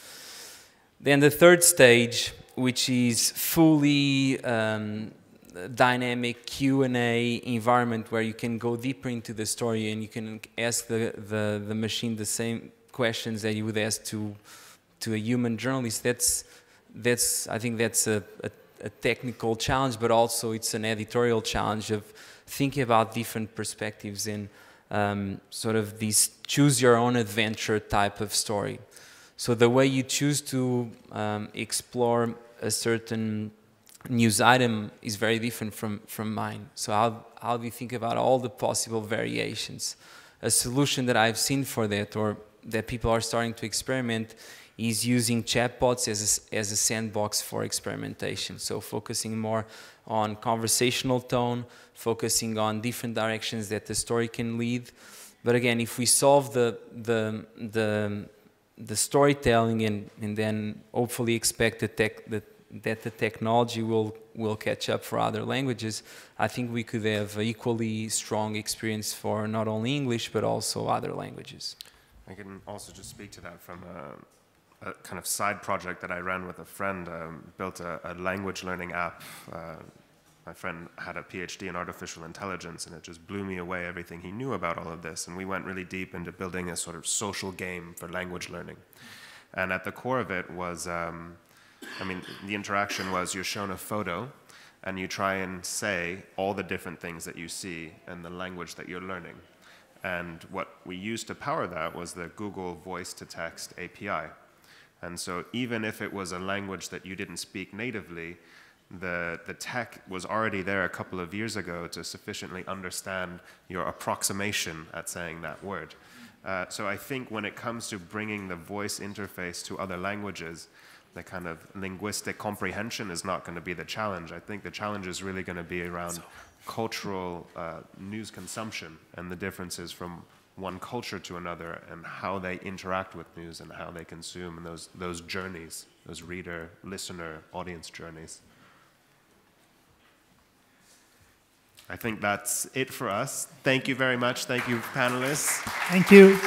Then the third stage, which is fully dynamic Q&A environment where you can go deeper into the story and you can ask the machine the same questions that you would ask to a human journalist. I think that's a a technical challenge, but also it's an editorial challenge of thinking about different perspectives in sort of this choose your own adventure type of story. So the way you choose to explore a certain news item is very different from mine. So how do you think about all the possible variations? A solution that I've seen for that, or that people are starting to experiment, is using chatbots as a sandbox for experimentation. So focusing more on conversational tone, focusing on different directions that the story can lead. But again, if we solve the storytelling and then hopefully expect that the technology will catch up for other languages, I think we could have an equally strong experience for not only English but also other languages. I can also just speak to that from a kind of side project that I ran with a friend, built a language learning app. My friend had a PhD in artificial intelligence, and it just blew me away everything he knew about all of this. And we went really deep into building a sort of social game for language learning. And at the core of it was, I mean, the interaction was you're shown a photo, and you try and say all the different things that you see in the language that you're learning. And what we used to power that was the Google Voice-to-Text API. And so even if it was a language that you didn't speak natively, the tech was already there a couple of years ago to sufficiently understand your approximation at saying that word. So I think when it comes to bringing the voice interface to other languages, the kind of linguistic comprehension is not going to be the challenge. I think the challenge is really going to be around cultural news consumption and the differences from one culture to another, and how they interact with news and how they consume, and those journeys, those reader, listener, audience journeys. I think that's it for us. Thank you very much. Thank you, panelists. Thank you.